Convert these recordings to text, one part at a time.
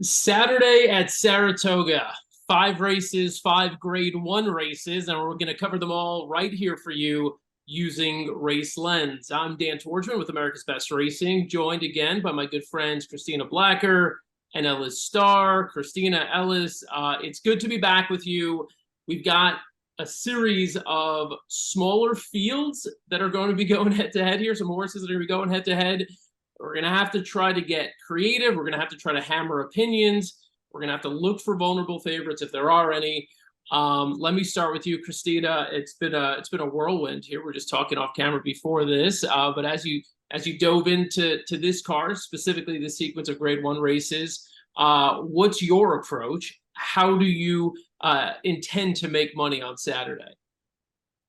Saturday at Saratoga. 5 races, 5 grade 1 races, and we're going to cover them all right here for you using Race Lens. I'm Dan Tordjman with America's Best Racing, joined again by my good friends Christina Blacker and Ellis Starr. Christina, Ellis, it's good to be back with you. We've got a series of smaller fields that are going to be going head to head here, some horses that are going to be going head to head. We're going to have to try to get creative. We're going to have to try to hammer opinions. We're going to have to look for vulnerable favorites if there are any. Let me start with you, Christina. It's been a whirlwind here. We're just talking off camera before this, but as you dove into this card, specifically the sequence of grade 1 races, what's your approach? How do you intend to make money on Saturday?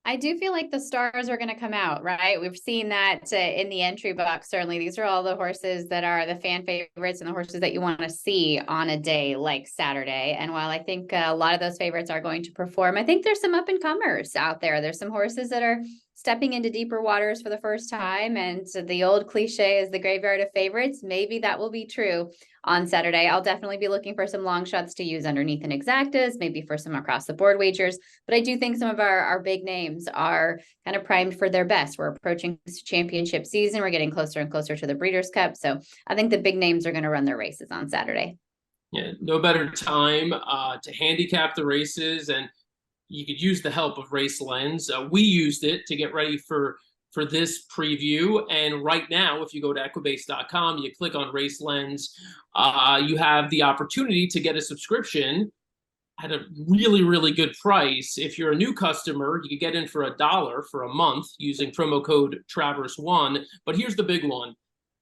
I do feel like the stars are going to come out, right? We've seen that in the entry box. Certainly, these are all the horses that are the fan favorites and the horses that you want to see on a day like Saturday. And while I think a lot of those favorites are going to perform, I think there's some up and comers out there. There's some horses that are stepping into deeper waters for the first time. And so the old cliche is the graveyard of favorites. Maybe that will be true on Saturday. I'll definitely be looking for some long shots to use underneath an exactas, maybe for some across the board wagers. But I do think some of our big names are kind of primed for their best. We're approaching championship season. We're getting closer and closer to the Breeders' Cup. So I think the big names are going to run their races on Saturday. Yeah, no better time to handicap the races, and you could use the help of Race Lens. We used it to get ready for this preview, and right now, if you go to equibase.com, you click on Race Lens, you have the opportunity to get a subscription at a really, really good price. If you're a new customer, you could get in for $1 for a month using promo code Travers1. But here's the big one.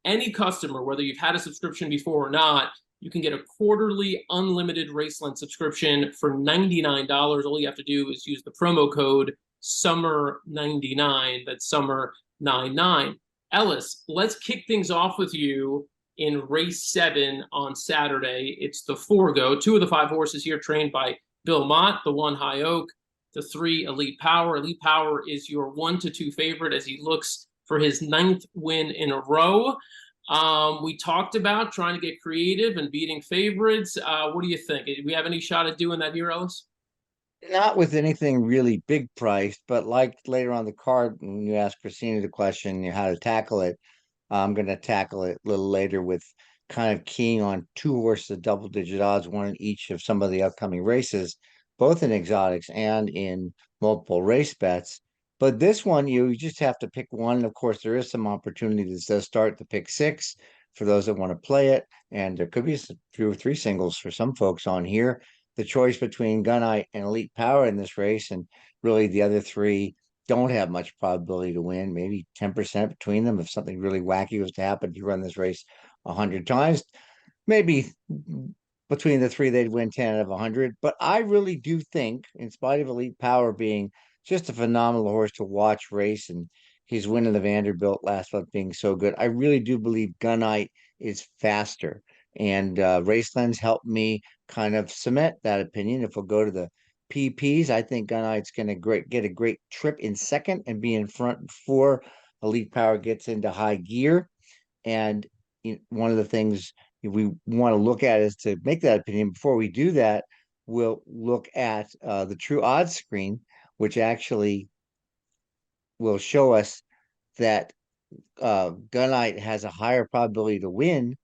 Any customer, whether you've had a subscription before or not, you can get a quarterly unlimited Raceland subscription for $99. All you have to do is use the promo code SUMMER99. That's SUMMER99. Ellis, let's kick things off with you in race 7 on Saturday. It's the Forego. 2 of the 5 horses here trained by Bill Mott, the 1 High Oak, the 3 Elite Power. Elite Power is your 1-2 favorite as he looks for his 9th win in a row. We talked about trying to get creative and beating favorites. What do you think? Do we have any shot at doing that here, Ellis? Not with anything really big priced, but like later on the card, when you ask Christina the question, how to tackle it, I'm going to tackle it a little later with kind of keying on 2 horses at double-digit odds, one in each of some of the upcoming races, both in exotics and in multiple race bets. But this one, you just have to pick one. Of course, there is some opportunity that does start to pick 6 for those that want to play it, and there could be 2 or 3 singles for some folks on here. The choice between Gunite and Elite Power in this race, and really the other 3 don't have much probability to win, maybe 10% between them. If something really wacky was to happen, you run this race 100 times, maybe between the 3, they'd win 10 out of 100. But I really do think, in spite of Elite Power being just a phenomenal horse to watch race and his win in the Vanderbilt last month being so good, I really do believe Gunite is faster. And Race Lens helped me kind of cement that opinion. If we'll go to the PPs, I think Gunite's going to get a great trip in second and be in front before Elite Power gets into high gear. And one of the things we want to look at is to make that opinion. Before we do that, we'll look at the true odds screen, which actually will show us that Gunite has a higher probability to win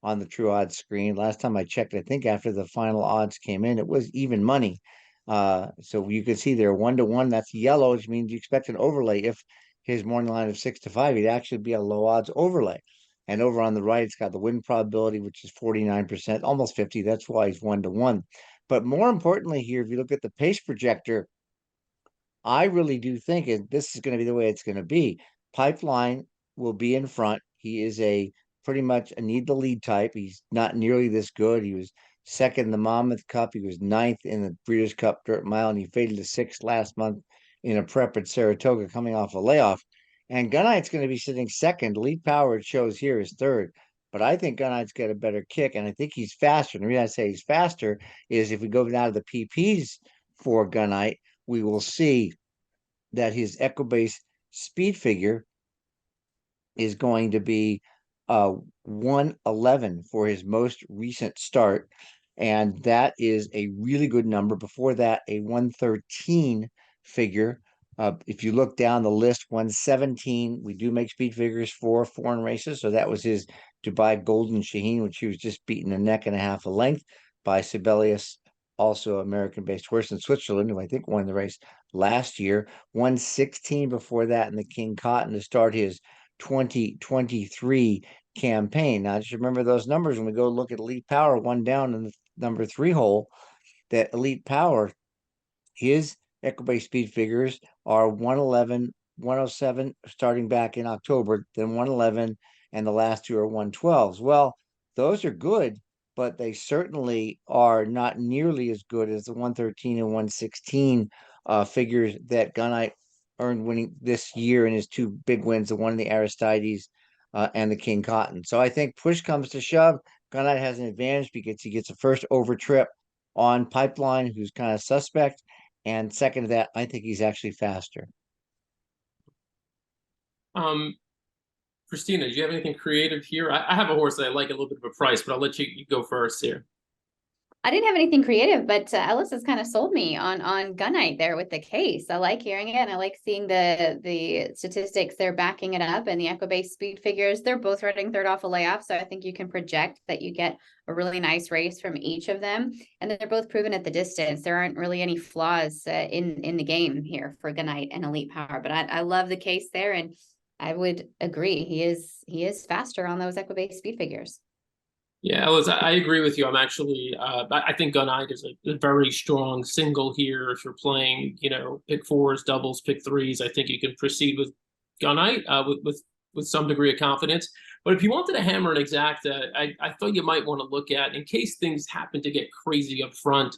on the true odds screen. Last time I checked, I think after the final odds came in, it was even money. So you can see there 1-1. That's yellow, which means you expect an overlay. If his morning line of 6-5, he'd actually be a low odds overlay. And over on the right, it's got the win probability, which is 49%, almost 50. That's why he's 1-1. But more importantly, here, if you look at the pace projector, I really do think this is going to be the way it's going to be. Pipeline will be in front. He is a pretty much a need the lead type. He's not nearly this good. He was second in the Monmouth Cup. He was 9th in the Breeders' Cup Dirt Mile, and he faded to 6th last month in a prep at Saratoga coming off a layoff. And Gunite's going to be sitting second. Elite Power, it shows here, is third. But I think Gunite's got a better kick, and I think he's faster. And the reason I say he's faster is if we go down to the PPs for Gunite, we will see that his Equibase speed figure is going to be 111 for his most recent start. And that is a really good number. Before that, a 113 figure. If you look down the list, 117, we do make speed figures for foreign races. So that was his Dubai Golden Shaheen, which he was just beaten a neck and a half a length by Sibelius, also American-based horse in Switzerland, who I think won the race last year. 116 before that in the King Cotton to start his 2023 campaign. Now, just remember those numbers when we go look at Elite Power, one down in the number 3 hole. That Elite Power, his Equibase speed figures are 111, 107 starting back in October, then 111, and the last two are 112s. Well, those are good, but they certainly are not nearly as good as the 113 and 116 figures that Gunite earned winning this year in his two big wins, the one in the Aristides and the King Cotton. So I think push comes to shove, Gunite has an advantage because he gets a first over trip on Pipeline, who's kind of suspect. And second to that, I think he's actually faster. Christina, do you have anything creative here? I have a horse that I like a little bit of a price, but I'll let you go first here. I didn't have anything creative, but Ellis has kind of sold me on Gunite there with the case. I like hearing it, and I like seeing the statistics they're backing it up, and the Equibase speed figures. They're both running third off a layoff, so I think you can project that you get a really nice race from each of them, and they're both proven at the distance. There aren't really any flaws in the game here for Gunite and Elite Power, but I love the case there, and I would agree he is faster on those Equibase speed figures. Yeah, I agree with you. I'm actually, I think Gunite is a very strong single here. If you're playing, pick fours, doubles, pick threes, I think you can proceed with Gunite with some degree of confidence. But if you wanted to hammer an exacta, I thought you might want to look at, in case things happen to get crazy up front,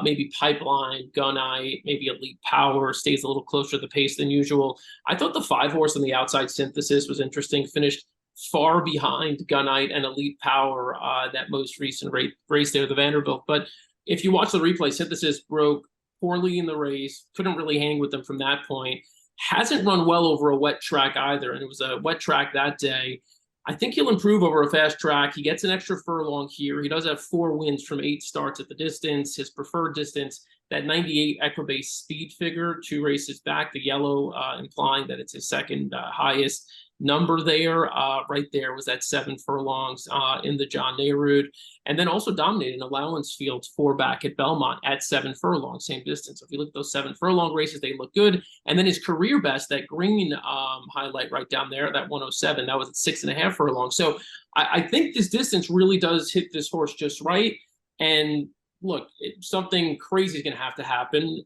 maybe Pipeline, Gunite, maybe Elite Power stays a little closer to the pace than usual. I thought the 5 horse on the outside Synthesis was interesting, finished far behind Gunite and Elite Power, that most recent race there, the Vanderbilt. But if you watch the replay, Synthesis broke poorly in the race, couldn't really hang with them from that point. Hasn't run well over a wet track either, and it was a wet track that day. I think he'll improve over a fast track. He gets an extra furlong here. He does have 4 wins from 8 starts at the distance. His preferred distance, that 98 Equibase speed figure, 2 races back, the yellow implying that it's his second highest number there. Right there was that 7 furlongs in the John Nehrude, and then also dominated an allowance field 4 back at Belmont at 7 furlongs, same distance. So if you look at those 7 furlong races, they look good. And then his career best, that green highlight right down there, that 107, that was at 6.5 furlongs. So I think this distance really does hit this horse just right. And look, something crazy is going to happen.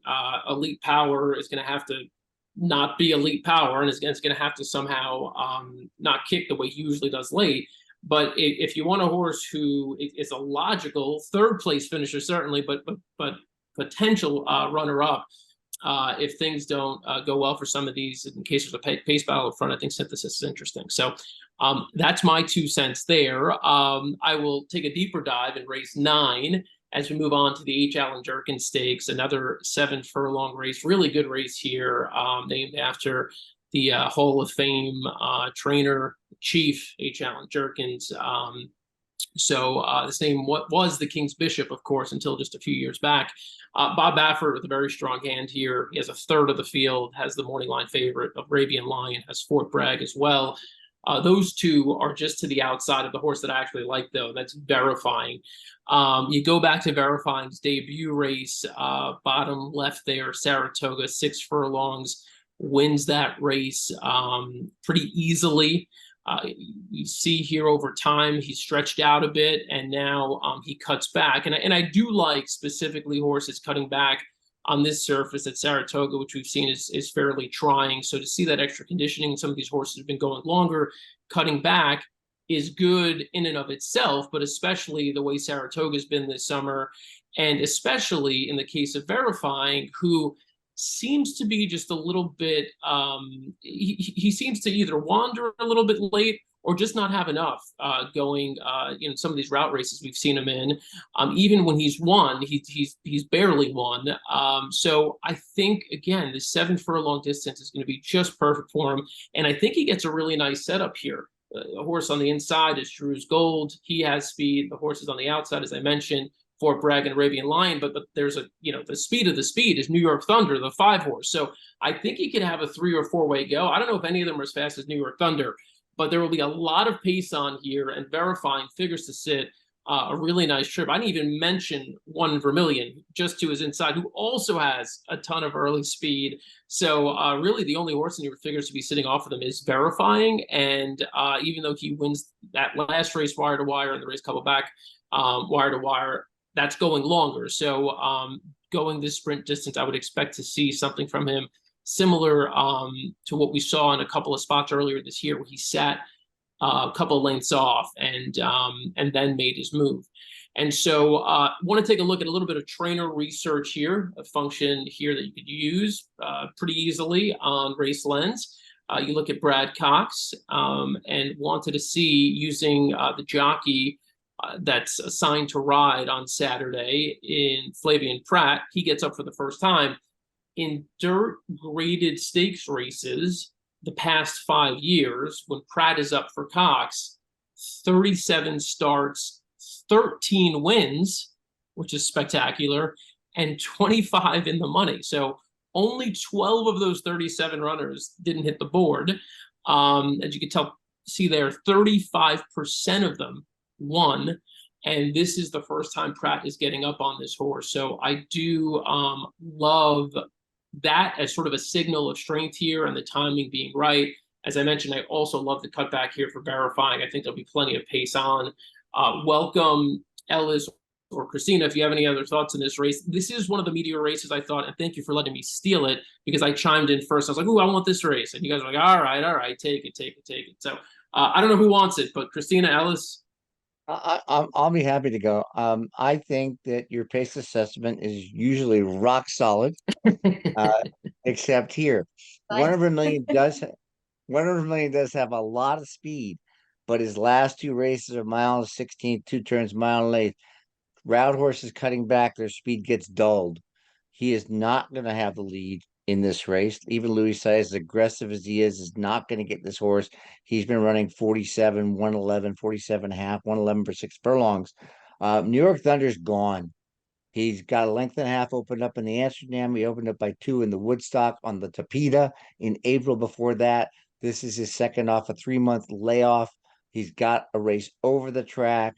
Elite Power is going to have to not be Elite Power, and it's going to have to somehow not kick the way he usually does late. But if you want a horse who is a logical third place finisher, certainly, but potential runner up, if things don't go well for some of these, in case there's a pace battle up front, I think Synthesis is interesting. So that's my 2 cents there. I will take a deeper dive in race 9 as we move on to the H. Allen Jerkens Stakes, another 7 furlong race, really good race here, named after the Hall of Fame trainer, chief, H. Allen Jerkens. So this name was the King's Bishop, of course, until just a few years back. Bob Baffert with a very strong hand here. He has a third of the field, has the morning line favorite, Arabian Lion, has Fort Bragg as well. Those 2 are just to the outside of the horse that I actually like, though. That's Verifying. You go back to Verifying's debut race, bottom left there, Saratoga, 6 furlongs, wins that race pretty easily. You see here over time, he's stretched out a bit, and now he cuts back. And I do like specifically horses cutting back on this surface at Saratoga, which we've seen is fairly trying. So to see that extra conditioning, some of these horses have been going longer, cutting back is good in and of itself, but especially the way Saratoga's been this summer, and especially in the case of Verifying, who seems to be just a little bit, he seems to either wander a little bit late or just not have enough going in some of these route races we've seen him in. Even when he's won, he's barely won. So I think, again, the 7 furlong distance is going to be just perfect for him. And I think he gets a really nice setup here. A horse on the inside is Drew's Gold. He has speed. The horses on the outside, as I mentioned, Fort Bragg and Arabian Lion. But there's a, the speed of the speed is New York Thunder, the 5-horse. So I think he could have a 3 or 4-way go. I don't know if any of them are as fast as New York Thunder, but there will be a lot of pace on here and verifying figures to sit. A really nice trip. I didn't even mention One Vermilion, just to his inside, who also has a ton of early speed. So really the only horse in your figures to be sitting off of them is verifying. And even though he wins that last race wire to wire and the race couple back wire to wire, that's going longer. So going this sprint distance, I would expect to see something from him similar to what we saw in a couple of spots earlier this year, where he sat a couple of lengths off and then made his move. And so want to take a look at a little bit of trainer research here, a function here that you could use pretty easily on Race Lens. You look at Brad Cox and wanted to see, using the jockey that's assigned to ride on Saturday in Flavien Prat. He gets up for the first time in dirt graded stakes races the past 5 years. When Pratt is up for Cox, 37 starts, 13 wins, which is spectacular, and 25 in the money. So only 12 of those 37 runners didn't hit the board. As you can see there, 35% of them won. And this is the first time Pratt is getting up on this horse. So I do love that as sort of a signal of strength here and the timing being right. As I mentioned, I also love the cutback here for verifying. I think there'll be plenty of pace on. Welcome, Ellis or Christina, if you have any other thoughts in this race. This is one of the meteor races, I thought, and thank you for letting me steal it, because I chimed in first. I was like, "Ooh, I want this race." And you guys were like, all right, take it. So I don't know who wants it, but Christina, Ellis. I'll be happy to go. I think that your pace assessment is usually rock solid, except here. One Vermilion does have a lot of speed, but his last 2 races are mile and 16, 2 turns, mile and length. Route horses cutting back, their speed gets dulled. He is not going to have the lead in this race. Even Louis Sai, as aggressive as he is not going to get this horse. He's been running 47, 111, 47 and a half, 111 for 6 furlongs. New York Thunder's gone. He's got a length and a half opened up in the Amsterdam. He opened up by 2 in the Woodstock on the Tapeta in April before that. This is his second off a 3-month layoff. He's got a race over the track.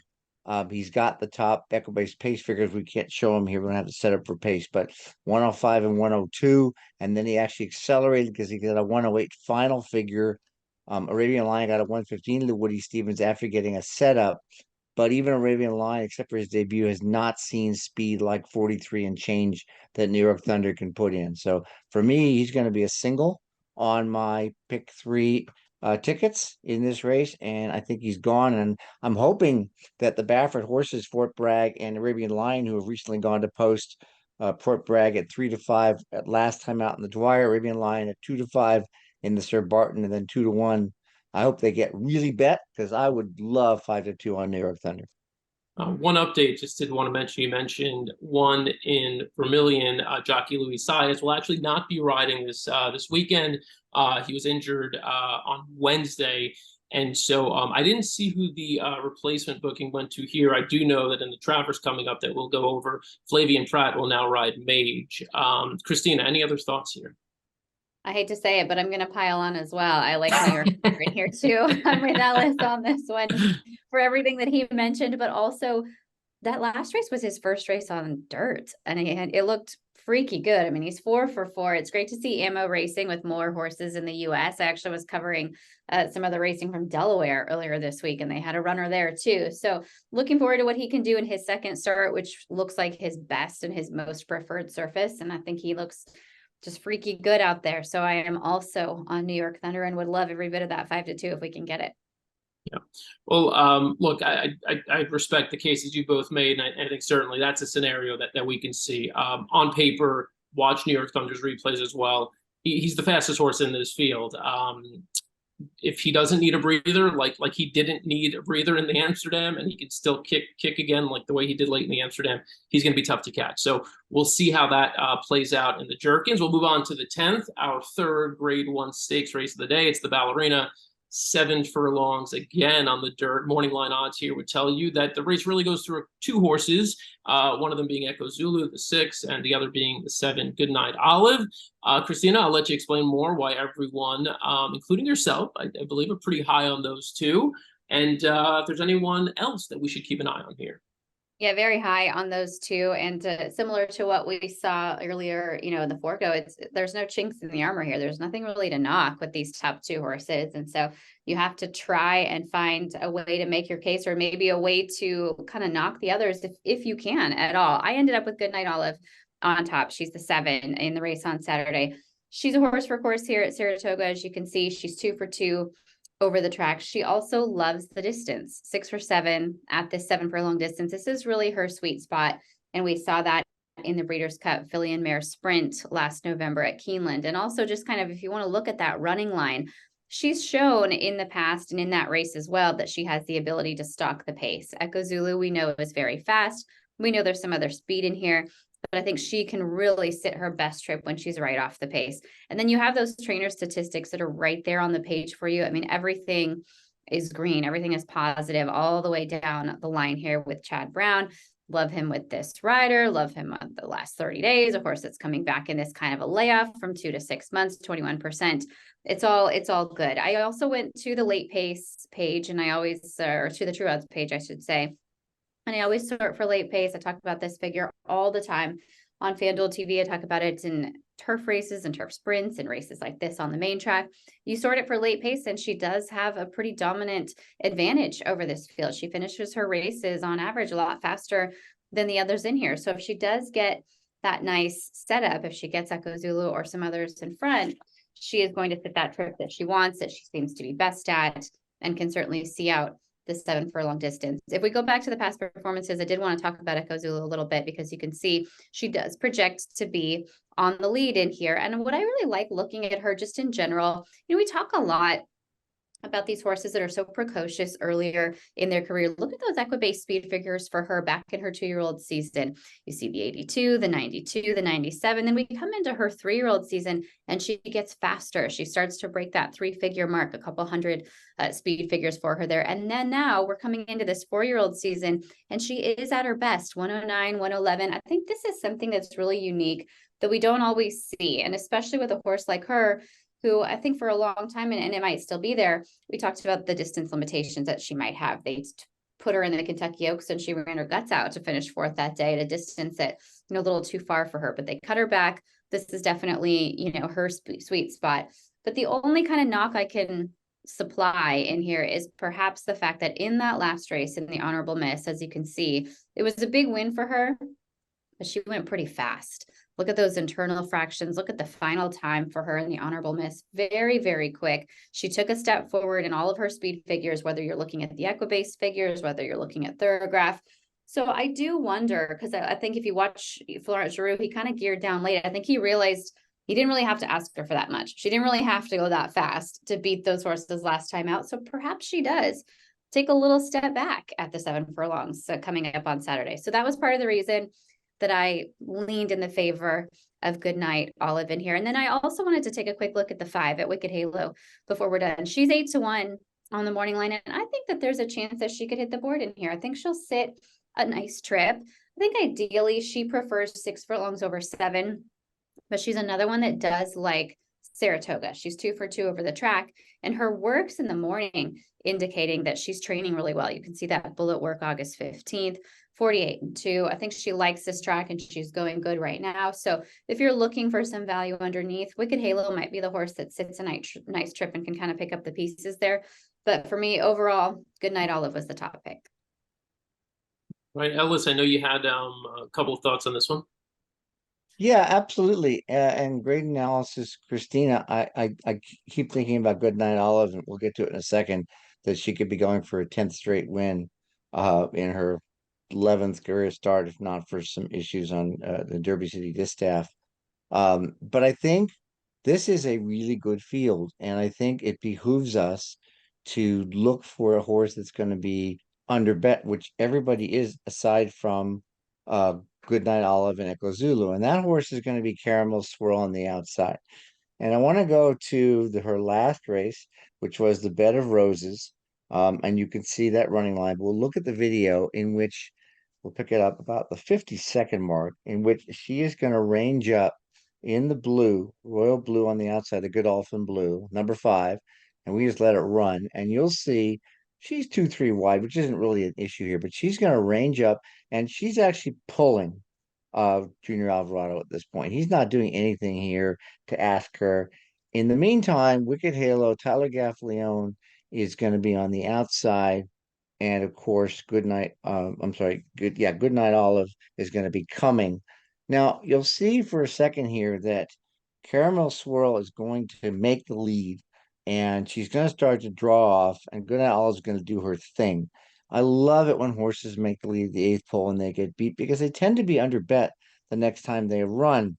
He's got the top Echo-based pace figures. We can't show him here. We're going to have to set up for pace, but 105 and 102. And then he actually accelerated because he got a 108 final figure. Arabian Lion got a 115 to Woody Stevens after getting a setup. But even Arabian Lion, except for his debut, has not seen speed like 43 and change that New York Thunder can put in. So for me, he's going to be a single on my pick 3 tickets in this race, and I think he's gone. And I'm hoping that the Baffert horses, Fort Bragg and Arabian Lion, who have recently gone to post, Fort Bragg at 3-5 at last time out in the Dwyer, Arabian Lion at 2-5 in the Sir Barton, and then 2-1. I hope they get really bet, because I would love 5-2 on New York Thunder. One update, just did want to mention, you mentioned one in Vermilion, jockey Louis Saez will actually not be riding this weekend. He was injured on Wednesday, and so I didn't see who the replacement booking went to here. I do know that in the Travers coming up that we'll go over, Flavien Prat will now ride Mage. Christina, any other thoughts here? I hate to say it, but I'm going to pile on as well. I like New York in here too. I'm with Ellis on this one for everything that he mentioned, but also that last race was his first race on dirt, and it looked freaky good. I mean, he's 4 for 4. It's great to see Ammo racing with more horses in the U.S. I actually was covering some of the racing from Delaware earlier this week, and they had a runner there too. So looking forward to what he can do in his second start, which looks like his best and his most preferred surface. And I think he looks just freaky good out there. So I am also on New York Thunder and would love every bit of that 5-2 if we can get it. Yeah. Well, look, I respect the cases you both made, and I think certainly that's a scenario that we can see. On paper, watch New York Thunder's replays as well. He's the fastest horse in this field. If he doesn't need a breather, like he didn't need a breather in the Amsterdam, and he could still kick again like the way he did late in the Amsterdam, he's going to be tough to catch. So we'll see how that plays out in the Jerkens. We'll move on to the 10th, our third Grade 1 stakes race of the day. It's the Ballerina. 7 furlongs again on the dirt. Morning line odds here would tell you that the race really goes through 2 horses, one of them being Echo Zulu, the 6, and the other being the 7, Goodnight Olive. Christina, I'll let you explain more why everyone, including yourself, I believe, are pretty high on those 2. And if there's anyone else that we should keep an eye on here. Yeah, very high on those 2, and similar to what we saw earlier, in the Forego, there's no chinks in the armor here. There's nothing really to knock with these top 2 horses, and so you have to try and find a way to make your case, or maybe a way to kind of knock the others if you can at all. I ended up with Goodnight Olive on top. She's the 7 in the race on Saturday. She's a horse for course here at Saratoga. As you can see, she's 2 for 2 over the track. She also loves the distance, 6 for 7 at this 7 furlong distance. This is really her sweet spot. And we saw that in the Breeders' Cup Filly and Mare Sprint last November at Keeneland. And also just kind of, if you want to look at that running line, she's shown in the past and in that race as well that she has the ability to stalk the pace. Echo Zulu, we know, is very fast. We know there's some other speed in here, but I think she can really sit her best trip when she's right off the pace. And then you have those trainer statistics that are right there on the page for you. I mean, everything is green. Everything is positive all the way down the line here with Chad Brown. Love him with this rider. Love him on the last 30 days. Of course, it's coming back in this kind of a layoff from 2 to 6 months, 21%. It's all good. I also went to the late pace page, and I always, or to the True Odds page, I should say. And I always sort for late pace. I talk about this figure all the time on FanDuel TV. I talk about it in turf races and turf sprints and races like this on the main track. You sort it for late pace, and she does have a pretty dominant advantage over this field. She finishes her races on average a lot faster than the others in here. So if she does get that nice setup, if she gets Echo Zulu or some others in front, she is going to fit that trip that she wants, that she seems to be best at, and can certainly see out the 7 furlong distance. If we go back to the past performances, I did want to talk about Echo Zulu a little bit, because you can see she does project to be on the lead in here. And what I really like looking at her just in general, we talk a lot about these horses that are so precocious earlier in their career. Look at those Equibase speed figures for her back in her 2-year-old season. You see the 82, the 92, the 97. Then we come into her 3-year-old season, and she gets faster. She starts to break that 3-figure mark, a couple hundred speed figures for her there. And then now we're coming into this 4-year-old season, and she is at her best, 109, 111. I think this is something that's really unique that we don't always see. And especially with a horse like her, who I think for a long time, and it might still be there, we talked about the distance limitations that she might have. They put her in the Kentucky Oaks, and she ran her guts out to finish 4th that day at a distance that, a little too far for her, but they cut her back. This is definitely, her sweet spot. But the only kind of knock I can supply in here is perhaps the fact that in that last race, in the Honorable Miss, as you can see, it was a big win for her, but she went pretty fast. Look at those internal fractions. Look at the final time for her in the Honorable Miss. Very, very quick. She took a step forward in all of her speed figures, whether you're looking at the Equibase figures, whether you're looking at Thorograph. So I do wonder, because I think if you watch Florent Giroux, he kind of geared down late. I think he realized he didn't really have to ask her for that much. She didn't really have to go that fast to beat those horses last time out. So perhaps she does take a little step back at the 7 furlongs coming up on Saturday. So that was part of the reason that I leaned in the favor of Goodnight Olive in here. And then I also wanted to take a quick look at the 5 at Wicked Halo before we're done. She's 8-1 on the morning line, and I think that there's a chance that she could hit the board in here. I think she'll sit a nice trip. I think ideally she prefers 6 furlongs over 7, but she's another one that does like Saratoga. She's 2 for 2 over the track, and her works in the morning indicating that she's training really well. You can see that bullet work August 15th. 48-2. I think she likes this track, and she's going good right now. So if you're looking for some value underneath, Wicked Halo might be the horse that sits a nice trip and can kind of pick up the pieces there. But for me, overall, Goodnight Olive was the top pick. Right, Ellis, I know you had a couple of thoughts on this one. Yeah, absolutely. And great analysis, Christina. I keep thinking about Goodnight Olive, and we'll get to it in a second, that she could be going for a 10th straight win in her 11th career start, if not for some issues on the Derby City Distaff. But I think this is a really good field, and I think it behooves us to look for a horse that's going to be under bet, which everybody is, aside from Goodnight Olive and Echo Zulu. And that horse is going to be Caramel Swirl on the outside. And I want to go to her last race, which was the Bed of Roses. And you can see that running line. We'll look at the video in which we'll pick it up about the 50-second mark, in which she is going to range up in the blue, royal blue on the outside, the Godolphin blue, number 5. And we just let it run. And you'll see she's 2-3 wide, which isn't really an issue here, but she's going to range up and she's actually pulling Junior Alvarado at this point. He's not doing anything here to ask her. In the meantime, Wicked Halo, Tyler Gaffleone is going to be on the outside. And of course, Goodnight, Goodnight Olive is going to be coming. Now, you'll see for a second here that Caramel Swirl is going to make the lead and she's going to start to draw off, and Goodnight Olive is going to do her thing. I love it when horses make the lead at the 8th pole and they get beat because they tend to be under bet the next time they run.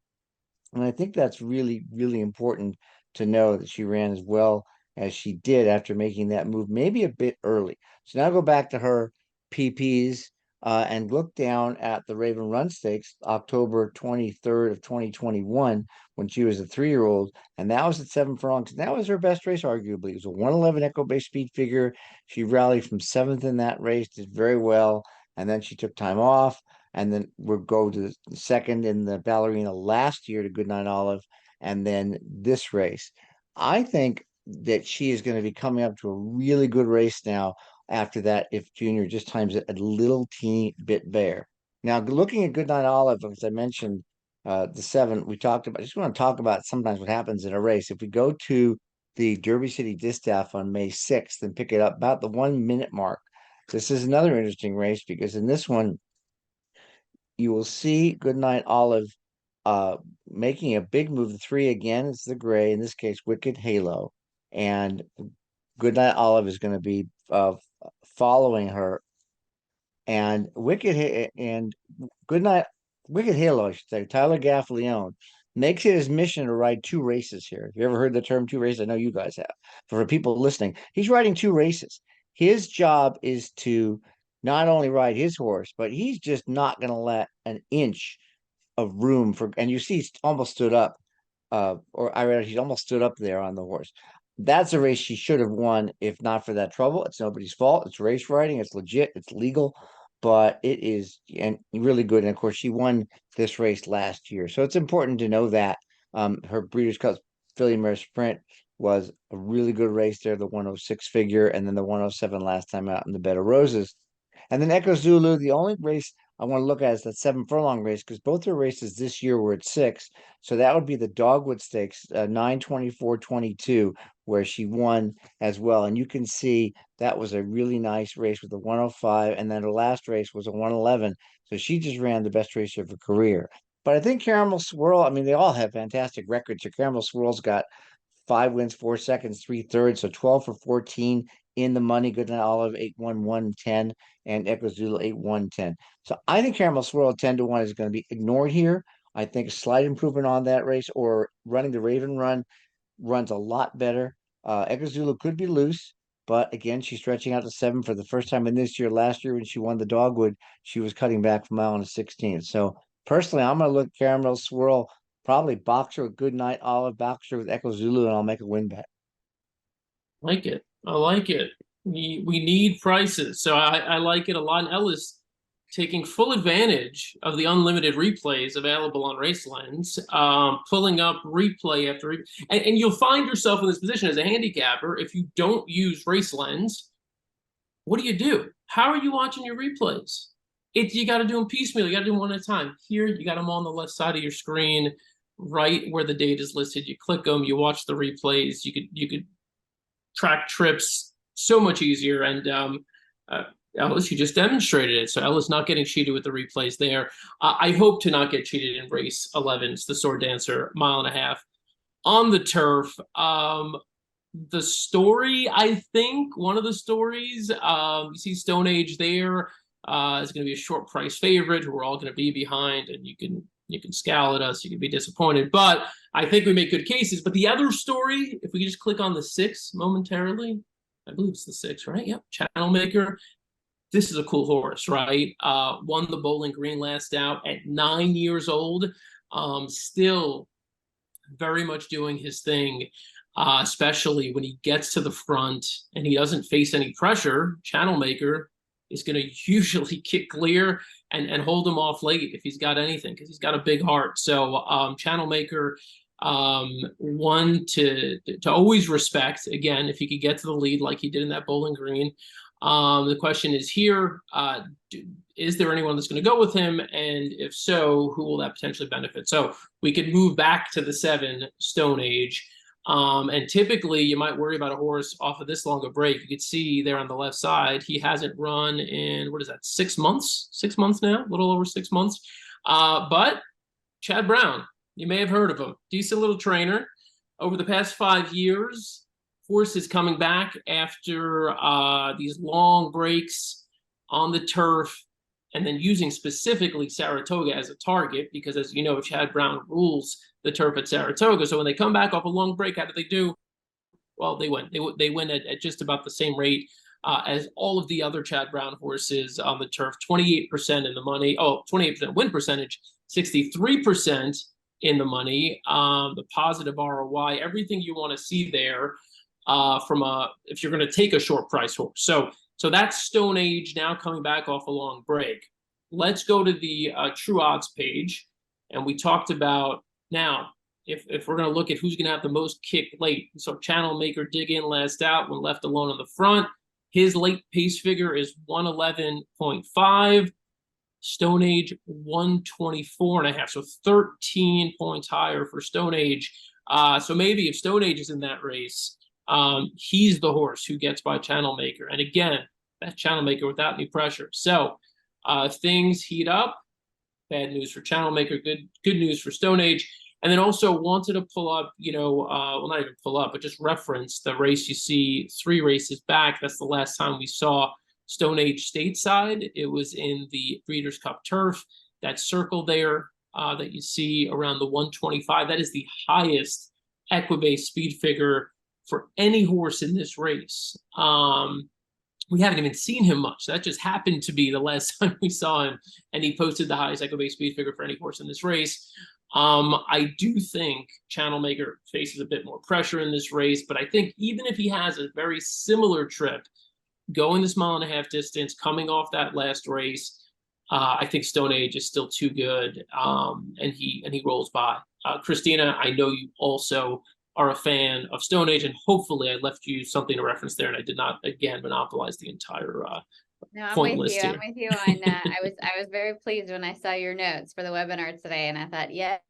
And I think that's really, really important to know that she ran as well as she did after making that move, maybe a bit early. So now go back to her PPs and look down at the Raven Run Stakes, October 23rd of 2021, when she was a 3-year-old, and that was at 7 furlongs. That was her best race, arguably. It was a 111 Echo-based speed figure. She rallied from 7th in that race, did very well, and then she took time off. And then we'll go to the 2nd in the Ballerina last year to Goodnight Olive, and then this race. I think that she is going to be coming up to a really good race now after that if Junior just times it a little teeny bit bare. Now, looking at Goodnight Olive, as I mentioned, the 7, we talked about, I just want to talk about sometimes what happens in a race. If we go to the Derby City Distaff on May 6th and pick it up about the 1-minute mark, this is another interesting race because in this one, you will see Goodnight Olive making a big move. The 3 again, it's the gray, in this case, Wicked Halo. And Goodnight Olive is going to be following her. And Wicked Halo, I should say, Tyler Gaffleone, makes it his mission to ride 2 races here. Have you ever heard the term 2 races? I know you guys have. For people listening, he's riding 2 races. His job is to not only ride his horse, but he's just not going to let an inch of room for, and you see he's almost stood up, or I read he's almost stood up there on the horse. That's a race she should have won if not for that trouble. It's nobody's fault. It's race riding. It's legit. It's legal, but it is and really good. And of course, she won this race last year, so it's important to know that. Her Breeders' Cup Filly Mare Sprint was a really good race there, the 106 figure, and then the 107 last time out in the Bed of Roses. And then Echo Zulu, the only race I want to look at is that 7 furlong race because both her races this year were at 6. So that would be the Dogwood Stakes, 9/24/22, where she won as well. And you can see that was a really nice race with a 105. And then her last race was a 111. So she just ran the best race of her career. But I think Caramel Swirl, I mean, they all have fantastic records. So Caramel Swirl's got 5 wins, 4 seconds, 3/3. So 12 for 14 in the money. Goodnight Olive 8-1-1-10 and Echo Zulu 8-1-10. So I think Caramel Swirl 10-1 is going to be ignored here. I think a slight improvement on that race, or running the Raven Run runs a lot better. Echo Zulu could be loose, but again, she's stretching out to 7 for the first time in this year. Last year when she won the Dogwood, she was cutting back from mile and 16. So personally, I'm going to look at Caramel Swirl, probably boxer with Goodnight Olive, boxer with Echo Zulu, and I'll make a win bet. Like it. I like it. We need prices, so I like it a lot. And Ellis taking full advantage of the unlimited replays available on Race Lens, pulling up replay after and you'll find yourself in this position as a handicapper if you don't use Race Lens. What do? How are you watching your replays? You got to do them piecemeal. You got to do them one at a time. Here, you got them on the left side of your screen, right where the date is listed. You click them. You watch the replays. You could track trips so much easier. And Ellis, you just demonstrated it. So Ellis not getting cheated with the replays there. I hope to not get cheated in race 11's the Sword Dancer 1.5 miles on the turf. The story, I think, one of the stories, you see Stone Age there, is going to be a short price favorite who we're all going to be behind, and you can scowl at us, you can be disappointed, but I think we make good cases. But the other story, if we just click on the 6 momentarily, I believe it's the 6, right? Yep, Channel Maker. This is a cool horse, right? Won the Bowling Green last out at 9 years old. Still very much doing his thing, especially when he gets to the front and he doesn't face any pressure. Channel Maker is going to usually kick clear and hold him off late if he's got anything, because he's got a big heart. So Channel Maker, one to always respect, again, if he could get to the lead like he did in that Bowling Green. The question is here, is there anyone that's going to go with him? And if so, who will that potentially benefit? So we could move back to the 7, Stone Age. And typically you might worry about a horse off of this long a break. You could see there on the left side, he hasn't run in, what is that, 6 months? 6 months now, a little over 6 months. But Chad Brown, you may have heard of him. Decent little trainer. Over the past 5 years, horse is coming back after these long breaks on the turf, and then using specifically Saratoga as a target, because as you know, Chad Brown rules the turf at Saratoga. So when they come back off a long break, how do they do? Well, they win. They win at just about the same rate as all of the other Chad Brown horses on the turf. 28% in the money. Oh, 28% win percentage, 63% in the money. The positive ROI, everything you want to see there if you're going to take a short price horse. So that's Stone Age now coming back off a long break. Let's go to the true odds page. And we talked about now, if we're going to look at who's going to have the most kick late. So Channel Maker dig in last out when left alone on the front. His late pace figure is 111.5. Stone Age 124.5. So 13 points higher for Stone Age. So maybe if Stone Age is in that race, he's the horse who gets by Channel Maker. And again, that Channel Maker without any pressure. So if things heat up, bad news for Channel Maker, good news for Stone Age. And then also wanted to pull up, well, not even pull up, but just reference the race you see 3 races back. That's the last time we saw Stone Age stateside. It was in the Breeders' Cup turf. That circle there that you see around the 125, that is the highest equibase speed figure for any horse in this race. We haven't even seen him much. That just happened to be the last time we saw him, and he posted the highest equibase speed figure for any horse in this race. I do think Channel Maker faces a bit more pressure in this race, but I think even if he has a very similar trip, going this 1.5 mile distance, coming off that last race, I think Stone Age is still too good, and he rolls by. Christina, I know you also are a fan of Stone Age, and hopefully I left you something to reference there, and I did not, again, monopolize the entire No, I'm point with list you. here. I'm with you on I was very pleased when I saw your notes for the webinar today, and I thought, yes,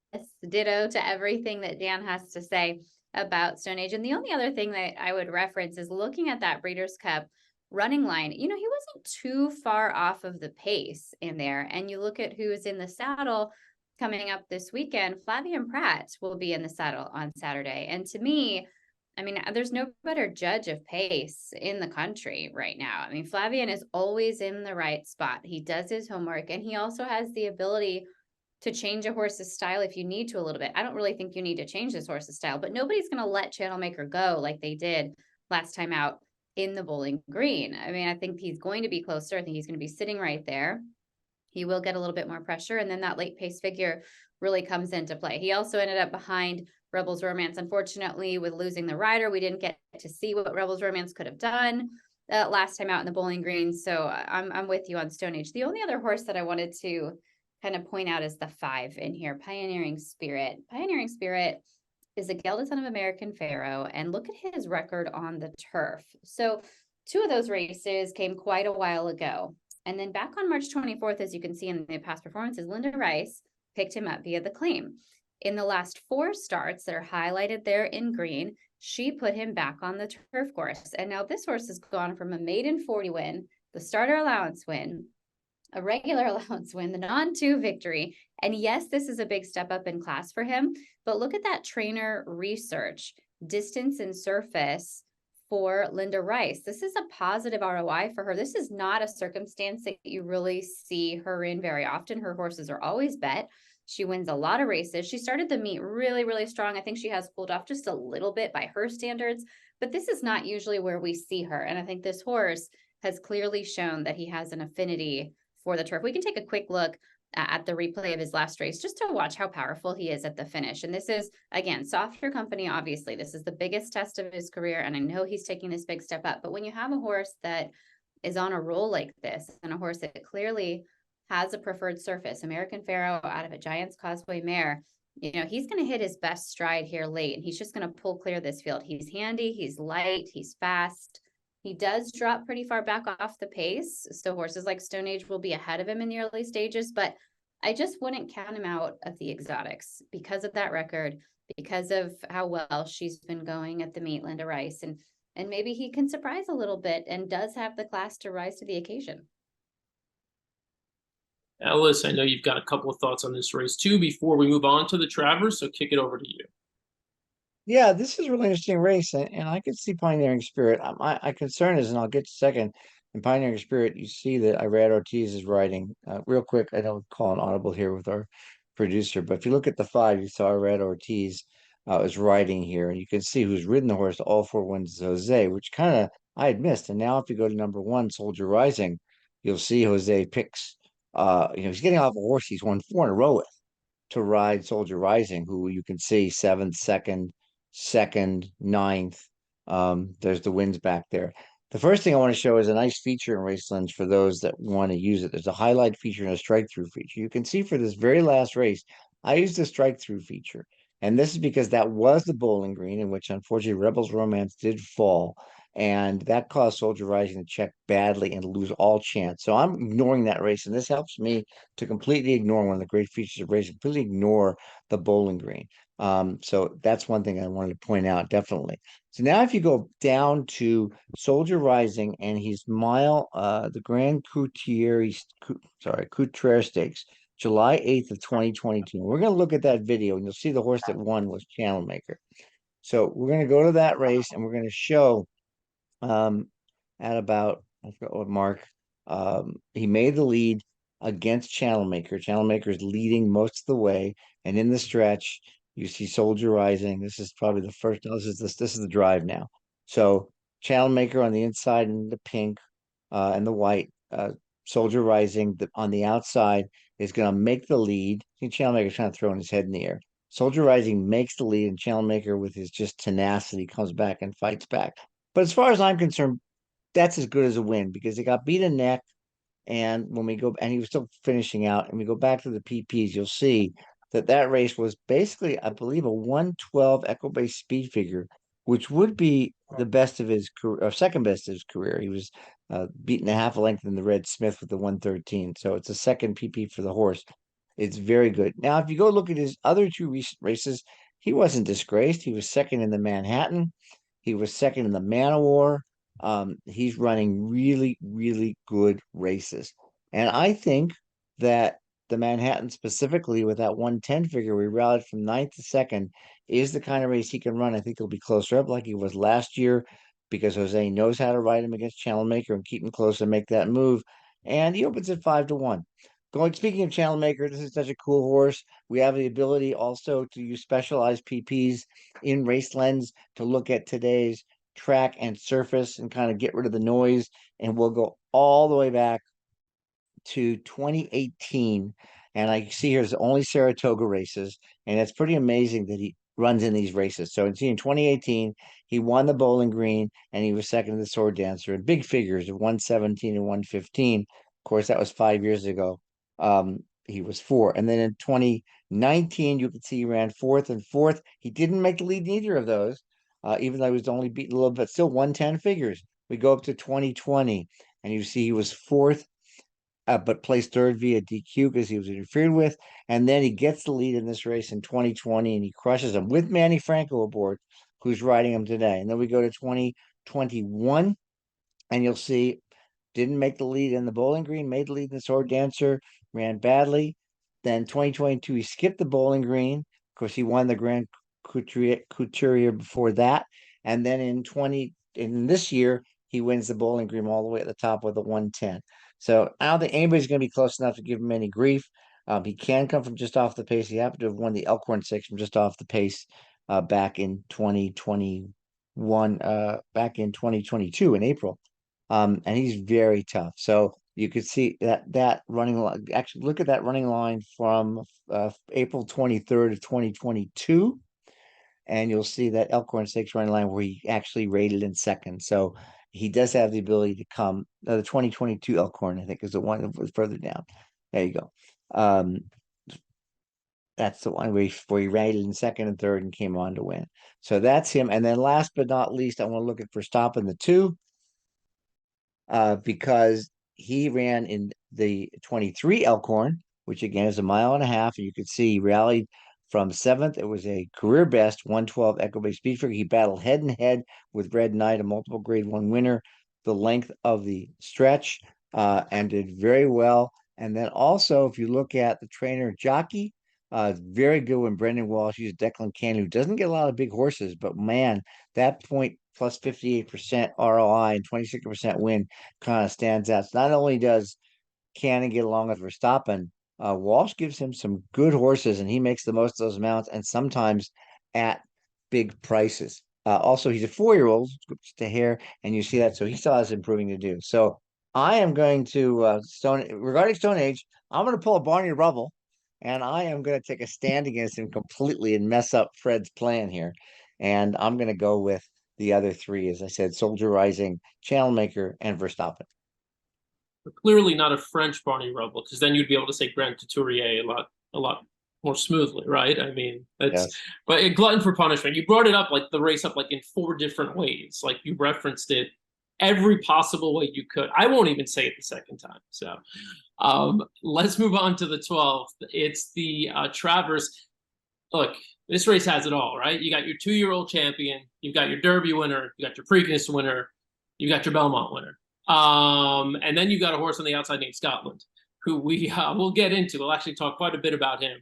ditto to everything that Dan has to say about Stone Age. And the only other thing that I would reference is looking at that Breeders' Cup running line. He wasn't too far off of the pace in there. And you look at who is in the saddle coming up this weekend. Flavien Prat will be in the saddle on Saturday. And to me, there's no better judge of pace in the country right now. Flavien is always in the right spot. He does his homework, and he also has the ability to change a horse's style if you need to a little bit. I don't really think you need to change this horse's style, but nobody's going to let Channel Maker go like they did last time out in the Bowling Green. I think he's going to be closer. I think he's going to be sitting right there. He will get a little bit more pressure, and then that late pace figure really comes into play. He also ended up behind Rebels Romance. Unfortunately, with losing the rider, we didn't get to see what Rebels Romance could have done last time out in the Bowling Green. So I'm with you on Stone Age. The only other horse that I wanted to kind of point out is the 5 in here, Pioneering Spirit. Pioneering Spirit is a gelded son of American Pharaoh, and look at his record on the turf. So 2 of those races came quite a while ago. And then back on March 24th, as you can see in the past performances, Linda Rice picked him up via the claim. In the last 4 starts that are highlighted there in green, she put him back on the turf course. And now this horse has gone from a maiden 40 win, the starter allowance win, a regular allowance win, the non-2 victory. And yes, this is a big step up in class for him, but look at that trainer research, distance and surface for Linda Rice. This is a positive ROI for her. This is not a circumstance that you really see her in very often. Her horses are always bet. She wins a lot of races. She started the meet really, really strong. I think she has cooled off just a little bit by her standards, but this is not usually where we see her. And I think this horse has clearly shown that he has an affinity for the turf. We can take a quick look at the replay of his last race, just to watch how powerful he is at the finish. And this is, again, softer company, obviously. This is the biggest test of his career, and I know he's taking this big step up. But when you have a horse that is on a roll like this, and a horse that clearly has a preferred surface, American Pharoah out of a Giants Causeway mare, you know, he's going to hit his best stride here late, and he's just going to pull clear this field. He's handy, he's light, he's fast. He does drop pretty far back off the pace, so horses like Stone Age will be ahead of him in the early stages, but I just wouldn't count him out of the exotics because of that record, because of how well she's been going at the meet, Linda Rice, and maybe he can surprise a little bit and does have the class to rise to the occasion. Ellis, I know you've got a couple of thoughts on this race too before we move on to the Travers, so kick it over to you. Yeah, this is a really interesting race, and I could see Pioneering Spirit. My concern is, and I'll get to second, in Pioneering Spirit, you see that Irad Ortiz is riding. Real quick, I don't call an audible here with our producer, but if you look at the 5, you saw Irad Ortiz is riding here, and you can see who's ridden the horse. All 4 wins Jose, which kind of I had missed. And now, if you go to number 1, Soldier Rising, you'll see Jose picks. He's getting off a horse he's won 4 in a row with to ride Soldier Rising, who you can see 7th, 2nd, 9th. There's the wins back there. The first thing I want to show is a nice feature in Racelands for those that want to use it. There's a highlight feature and a strike through feature. You can see for this very last race, I used the strike through feature. And this is because that was the Bowling Green, in which unfortunately Rebels Romance did fall. And that caused Soldier Rising to check badly and lose all chance. So I'm ignoring that race. And this helps me to completely ignore one of the great features of racing, completely ignore the Bowling Green. So that's one thing I wanted to point out, definitely. So now if you go down to Soldier Rising, and he's the Grand Couturier Stakes, July 8th of 2022. We're going to look at that video, and you'll see the horse that won was Channel Maker. So we're going to go to that race, and we're going to show at about, I forgot what mark, he made the lead against Channel Maker. Channel Maker is leading most of the way, and in the stretch, you see Soldier Rising. This is probably the first. No, this is the drive now. So Channel Maker on the inside in the pink and the white. Soldier Rising on the outside is going to make the lead. I think Channel Maker's trying to throw his head in the air. Soldier Rising makes the lead, and Channel Maker, with his just tenacity, comes back and fights back. But as far as I'm concerned, that's as good as a win, because he got beat in neck. And when we go, and he was still finishing out, and we go back to the PPs, you'll see that race was basically, I believe, a 112 equibase speed figure, which would be the best of his career, or second best of his career. He was beaten a half a length in the Red Smith with the 113. So it's a second PP for the horse. It's very good. Now, if you go look at his other 2 recent races, he wasn't disgraced. He was second in the Manhattan. He was second in the Man o' War. He's running really, really good races. And I think that the Manhattan, specifically with that 110 figure, we rallied from 9th to 2nd, is the kind of race he can run. I think he'll be closer up like he was last year, because Jose knows how to ride him against Channel Maker and keep him close and make that move. And he opens at 5-1. Speaking of Channel Maker, this is such a cool horse. We have the ability also to use specialized PPs in Racelands to look at today's track and surface and kind of get rid of the noise. And we'll go all the way back to 2018. And I see here's only Saratoga races. And it's pretty amazing that he runs in these races. So in 2018, he won the Bowling Green, and he was second in the Sword Dancer in big figures of 117 and 115. Of course, that was 5 years ago. He was 4. And then in 2019, you could see he ran 4th and 4th. He didn't make the lead in either of those, even though he was only beaten a little bit, still 110 figures. We go up to 2020, and you see he was 4th, but placed 3rd via DQ because he was interfered with. And then he gets the lead in this race in 2020, and he crushes him with Manny Franco aboard, who's riding him today. And then we go to 2021, and you'll see didn't make the lead in the Bowling Green, made the lead in the Sword Dancer, ran badly. Then 2022, he skipped the Bowling Green. Of course, he won the Grand Couturier before that. And then in this year, he wins the Bowling Green all the way at the top with the 110. So I don't think anybody's going to be close enough to give him any grief. He can come from just off the pace. He happened to have won the Elkhorn 6 from just off the pace back in 2021, back in 2022 in April. And he's very tough. So you could see that running line. Actually, look at that running line from April 23rd of 2022, and you'll see that Elkhorn Stakes running line where he actually rated in second. So he does have the ability to come. The 2022 Elkhorn, I think, is the one that was further down. There you go. That's the one where he rated in second and third and came on to win. So that's him. And then last but not least, I want to look at Verstappen, the 2, because he ran in the 23 Elkhorn, which again is a mile and a half. And you could see he rallied from 7th. It was a career best 112 Echo Bay speed figure. He battled head and head with Red Knight, a multiple grade 1 winner, the length of the stretch, and did very well. And then also, if you look at the trainer jockey, very good when Brendan Walsh used Declan Cannon, who doesn't get a lot of big horses, but man, that point plus 58% ROI and 26% win kind of stands out. So not only does Cannon get along with Verstappen, Walsh gives him some good horses, and he makes the most of those mounts, and sometimes at big prices. Also, he's a 4-year-old, just a hair, and you see that, so he still has improving to do. So I am going to regarding Stone Age, I'm going to pull a Barney Rubble, and I am going to take a stand against him completely and mess up Fred's plan here. And I'm going to go with the other 3, as I said, Soldier Rising, Channel Maker, and Verstappen. But clearly not a French Barney Rubble, because then you'd be able to say Grand Couturier a lot more smoothly, right? I mean, that's Yes. But a glutton for punishment. You brought it up like the race up like in 4 different ways. Like you referenced it every possible way you could. I won't even say it the second time. So let's move on to the 12th. It's the Travers. Look, this race has it all, right? You got your 2-year-old champion, you've got your Derby winner, you got your Preakness winner, you got your Belmont winner. And then you got a horse on the outside named Scotland, who we'll get into. We'll actually talk quite a bit about him.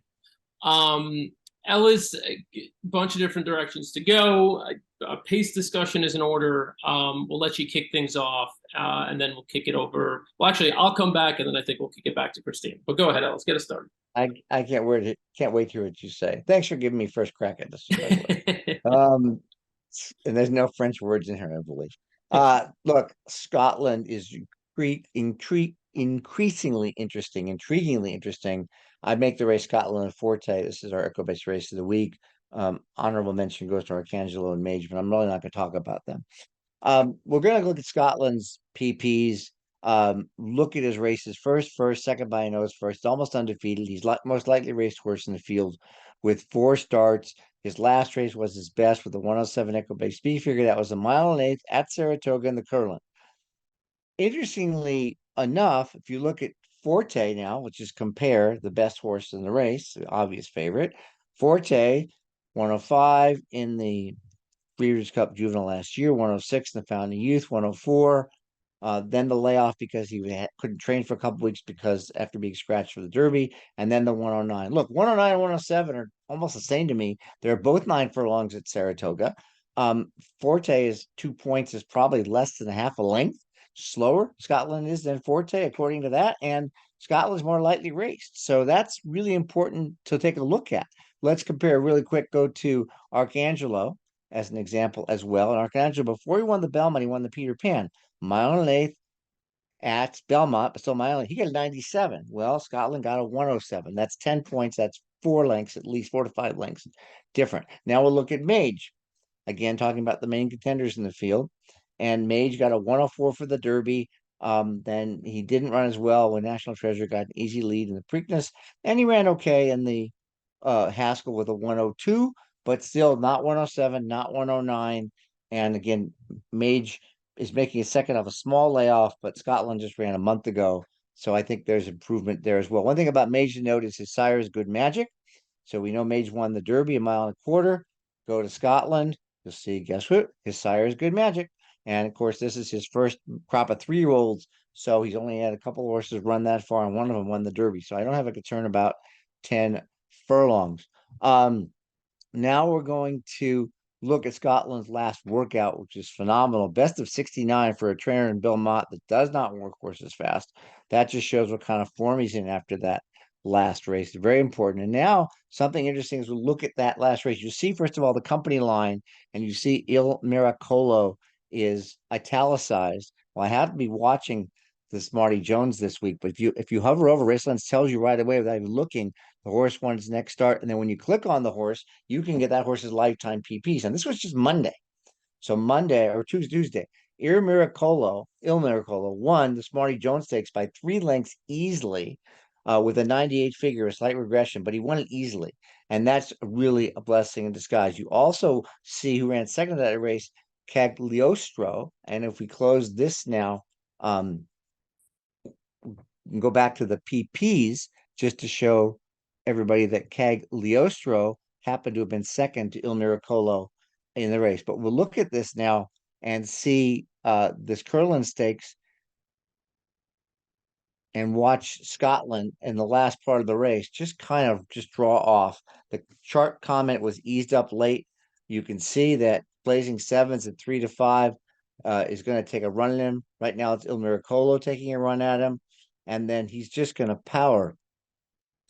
Ellis, a bunch of different directions to go. A pace discussion is in order. We'll let you kick things off, and then we'll kick it over. Well, actually, I'll come back, and then I think we'll kick it back to Christine. But go ahead, Ellis, get us started. I can't wait to hear what you say. Thanks for giving me first crack at this. And there's no French words in here, I believe. Look, Scotland is intriguingly interesting. I make the race Scotland and Forte. This is our Echo-based race of the week. Honorable mention goes to Arcangelo and Mage, but I'm really not going to talk about them. We're going to look at Scotland's PPs. Look at his races first, second by a nose first, almost undefeated. He's most likely raced horse in the field with 4 starts. His last race was his best with the 107 Echo Bay speed figure. That was a 1.8 miles at Saratoga in the Curlin. Interestingly enough, if you look at Forte now, which is compare the best horse in the race, the obvious favorite, Forte 105 in the Breeders' Cup Juvenile last year, 106 in the Founding Youth, 104. Then the layoff because he couldn't train for a couple weeks because after being scratched for the Derby, and then the 109. Look, 109 and 107 are almost the same to me. They're both 9 furlongs at Saratoga. Forte is 2 points, is probably less than a half a length slower Scotland is than Forte, according to that, and Scotland's more lightly raced. So that's really important to take a look at. Let's compare really quick. Go to Arcangelo as an example as well. And Arcangelo, before he won the Belmont, he won the Peter Pan. 1.8 miles at Belmont, but still he got a 97. Well, Scotland got a 107. That's 10 points. That's 4 lengths, at least 4 to 5 lengths different. Now we'll look at Mage. Again, talking about the main contenders in the field. And Mage got a 104 for the Derby. Then he didn't run as well when National Treasure got an easy lead in the Preakness. And he ran okay in the Haskell with a 102, but still not 107, not 109. And again, Mage is making a second of a small layoff, but Scotland just ran a month ago. So I think there's improvement there as well. One thing about Mage to note is his sire is Good Magic. So we know Mage won the Derby 1.25 miles. Go to Scotland. You'll see, guess what? His sire is Good Magic. And of course, this is his first crop of 3-year-olds. So he's only had a couple of horses run that far, and one of them won the Derby. So I don't have a concern about 10 furlongs. Now we're going to look at Scotland's last workout, which is phenomenal. Best of 69 for a trainer in Belmont that does not work horses fast. That just shows what kind of form he's in after that last race. Very important. And now something interesting is we'll look at that last race. You see, first of all, the company line, and you see Il Miracolo is italicized. Well, I have to be watching the Smarty Jones this week. But if you hover over, Racelands tells you right away without even looking the horse won its next start, and then when you click on the horse, you can get that horse's lifetime PPs. And this was just Monday, so Monday or Tuesday, Il Miracolo won the Smarty Jones Stakes by 3 lengths easily, with a 98 figure, a slight regression, but he won it easily. And that's really a blessing in disguise. You also see who ran second to that race, Cagliostro. And if we close this now, and go back to the PPs just to show everybody that Cagliostro happened to have been second to Il Miracolo in the race. But we'll look at this now and see this Curlin Stakes and watch Scotland in the last part of the race just kind of just draw off. The chart comment was eased up late. You can see that Blazing Sevens at 3 to 5 is going to take a run at him. Right now it's Il Miracolo taking a run at him. And then he's just going to power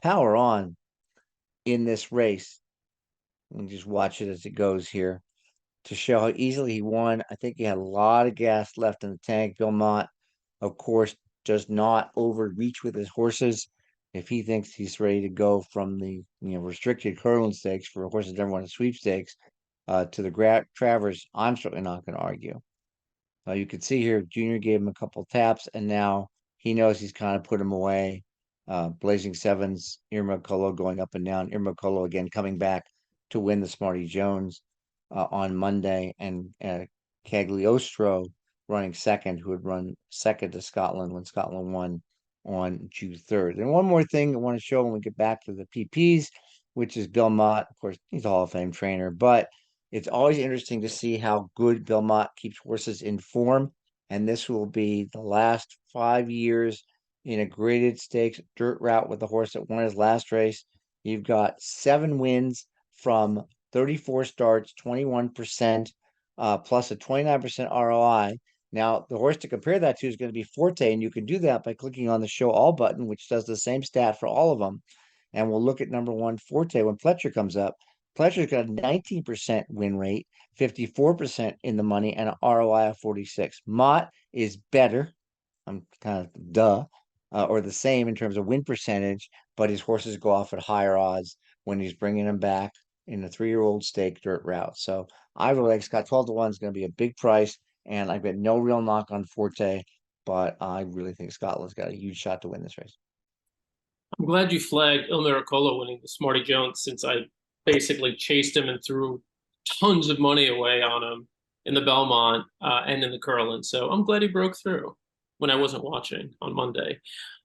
on in this race. And just watch it as it goes here to show how easily he won. I think he had a lot of gas left in the tank. Belmont, of course, does not overreach with his horses. If he thinks he's ready to go from the restricted Curlin Stakes for horses that never won a sweepstakes to the Travers, I'm certainly not going to argue. You can see here, Junior gave him a couple taps, and now he knows he's kind of put him away. Blazing Sevens, Irma Colo going up and down. Irma Colo again coming back to win the Smarty Jones on Monday, and Cagliostro running second, who had run second to Scotland when Scotland won on June 3rd. And one more thing I want to show when we get back to the PPs, which is Belmont. Of course, he's a Hall of Fame trainer, but it's always interesting to see how good Belmont keeps horses in form. And this will be the last 5 years in a graded stakes dirt route with the horse that won his last race. You've got 7 wins from 34 starts, 21%, plus a 29% ROI. Now, the horse to compare that to is going to be Forte, and you can do that by clicking on the Show All button, which does the same stat for all of them. And we'll look at number 1, Forte, when Pletcher comes up. Pletcher's got a 19% win rate, 54% in the money, and an ROI of 46. Mott is better. I'm kind of or the same in terms of win percentage, but his horses go off at higher odds when he's bringing them back in a 3-year-old stake dirt route. So I really like Scott. 12 to 1 is going to be a big price, and I've got no real knock on Forte, but I really think Scotland's got a huge shot to win this race. I'm glad you flagged Il Miracolo winning the Smarty Jones, since I basically chased him and threw tons of money away on him in the Belmont and in the Curlin. So I'm glad he broke through when I wasn't watching on Monday.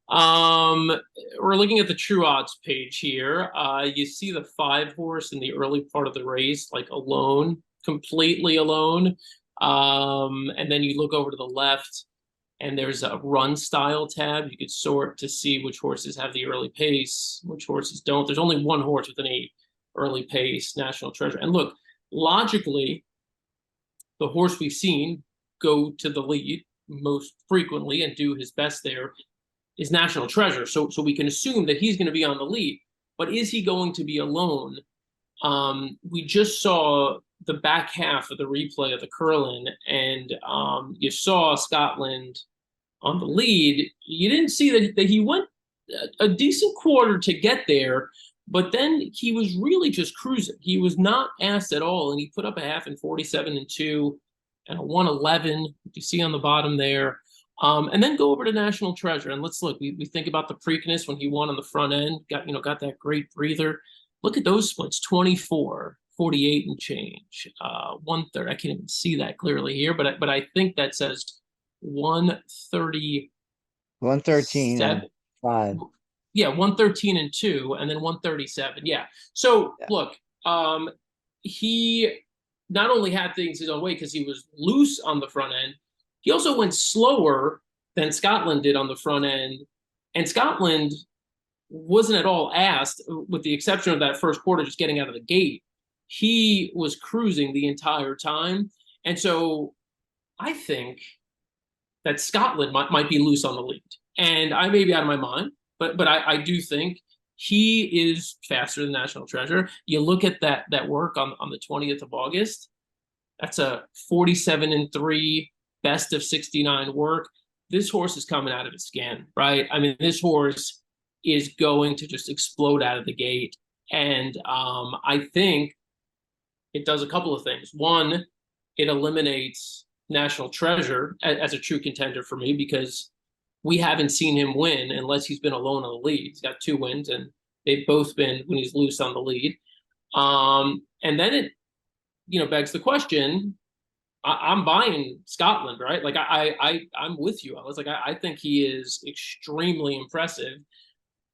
We're looking at the True Odds page here. You see the 5 horse in the early part of the race, like alone, completely alone. And then you look over to the left, and there's a run style tab. You could sort to see which horses have the early pace, which horses don't. There's only 1 horse with an early pace, National Treasure. And look, logically, the horse we've seen go to the lead most frequently and do his best there is National Treasure. So we can assume that he's going to be on the lead. But is he going to be alone? We just saw the back half of the replay of the Curlin, and you saw Scotland on the lead. You didn't see that he went a decent quarter to get there, but then he was really just cruising. He was not asked at all, and he put up a half in 47 and 2 and a 111. You see on the bottom there. And then go over to National Treasure, and let's look. We think about the Preakness when he won on the front end, got that great breather. Look at those splits: 24, 48 and change, 130. I can't even see that clearly here, but I think that says 130, 113 and 5. Yeah, 113 and 2, and then 137. Yeah. So look, he not only had things his own way because he was loose on the front end, he also went slower than Scotland did on the front end. And Scotland wasn't at all asked, with the exception of that first quarter just getting out of the gate. He was cruising the entire time. And so I think that Scotland might be loose on the lead. And I may be out of my mind, but I do think he is faster than National Treasure. You look at that work on the 20th of August. That's a 47 and 3 best of 69 work. this horse is coming out of its skin, right? I mean, this horse is going to just explode out of the gate. And I think it does a couple of things. One, it eliminates National Treasure as a true contender for me, because we haven't seen him win unless he's been alone on the lead. He's got 2 wins, and they've both been when he's loose on the lead. And then it, begs the question. I'm buying Scotland, right? Like I'm with you. I was like, I think he is extremely impressive,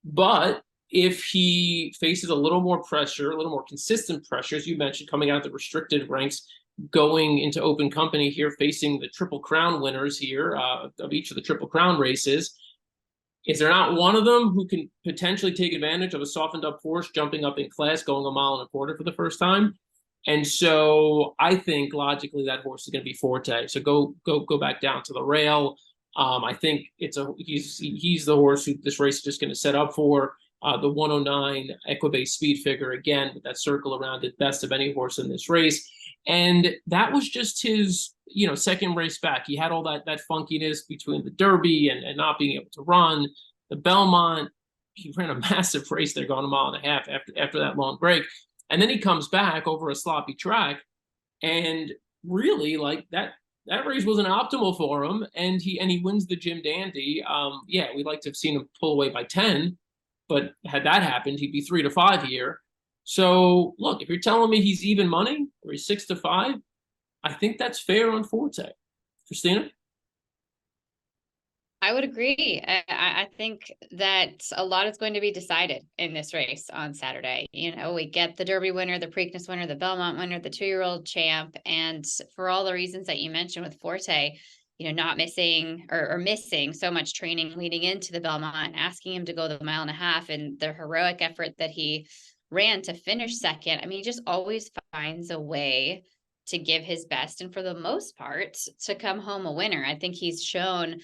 but if he faces a little more pressure, a little more consistent pressure, as you mentioned, coming out of the restricted ranks, going into open company here, facing the Triple Crown winners here of each of the Triple Crown races, is there not one of them who can potentially take advantage of a softened up horse jumping up in class, going 1.25 miles for the first time? And so I think logically that horse is going to be Forte. So go back down to the rail. I think he's the horse who this race is just going to set up for. The 109 Equibase speed figure, again, with that circle around it, best of any horse in this race. And that was just his, second race back. He had all that funkiness between the Derby and not being able to run. The Belmont, he ran a massive race there, going 1.5 miles after that long break. And then he comes back over a sloppy track, and really, like, that race wasn't optimal for him, and he wins the Jim Dandy. Yeah, we'd like to have seen him pull away by 10, but had that happened, he'd be 3-5 here. So look, if you're telling me he's even money or he's 6-5, I think that's fair on Forte. Christina? I would agree. I think that a lot is going to be decided in this race on Saturday. We get the Derby winner, the Preakness winner, the Belmont winner, the 2-year-old champ. And for all the reasons that you mentioned with Forte, not missing or missing so much training leading into the Belmont, asking him to go the 1.5 miles, and the heroic effort that he ran to finish second. I mean, he just always finds a way to give his best, and for the most part, to come home a winner. I think he's shown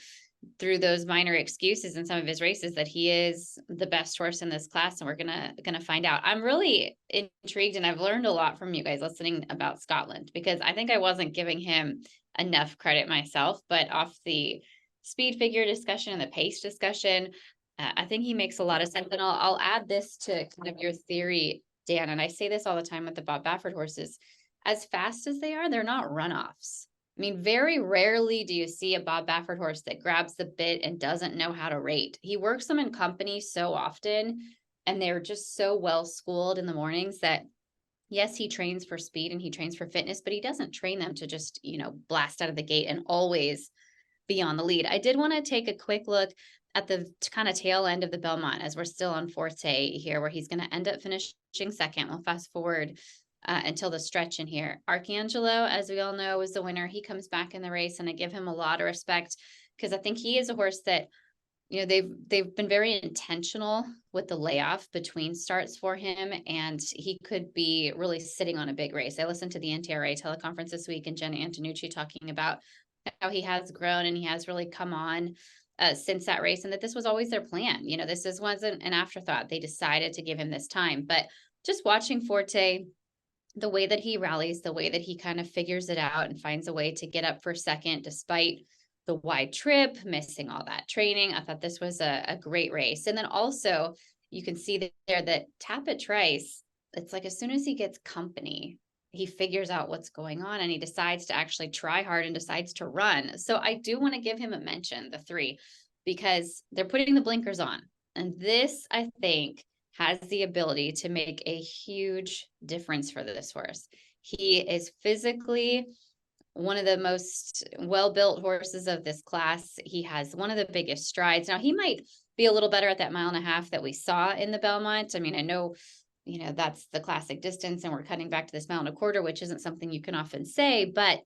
through those minor excuses in some of his races that he is the best horse in this class, and we're gonna find out. I'm really intrigued, and I've learned a lot from you guys listening about Scotland, because I think I wasn't giving him enough credit myself, but off the speed figure discussion and the pace discussion, I think he makes a lot of sense. And I'll add this to kind of your theory, Dan, and I say this all the time with the Bob Baffert horses. As fast as they are, they're not runoffs. I mean, very rarely do you see a Bob Baffert horse that grabs the bit and doesn't know how to rate. He works them in company so often, and they're just so well schooled in the mornings that, yes, he trains for speed and he trains for fitness, but he doesn't train them to just, blast out of the gate and always be on the lead. I did want to take a quick look at the kind of tail end of the Belmont, as we're still on Forte here, where he's going to end up finishing second. We'll fast forward until the stretch in here. Arcangelo, as we all know, is the winner. He comes back in the race, and I give him a lot of respect, because I think he is a horse that, they've been very intentional with the layoff between starts for him, and he could be really sitting on a big race. I listened to the NTRA teleconference this week, and Jenna Antonucci talking about how he has grown and he has really come on since that race, and that this was always their plan. This wasn't an afterthought. They decided to give him this time. But just watching Forte, the way that he rallies, the way that he kind of figures it out and finds a way to get up for second despite the wide trip, missing all that training. I thought this was a great race. And then also you can see there that Tapit Trice, it's like as soon as he gets company, he figures out what's going on and he decides to actually try hard and decides to run. So I do want to give him a mention, the 3, because they're putting the blinkers on. And this, I think, has the ability to make a huge difference for this horse. He is physically one of the most well-built horses of this class. He has one of the biggest strides. Now, he might be a little better at that 1.5 miles that we saw in the Belmont. I mean, I know, that's the classic distance, and we're cutting back to this 1.25 miles, which isn't something you can often say, but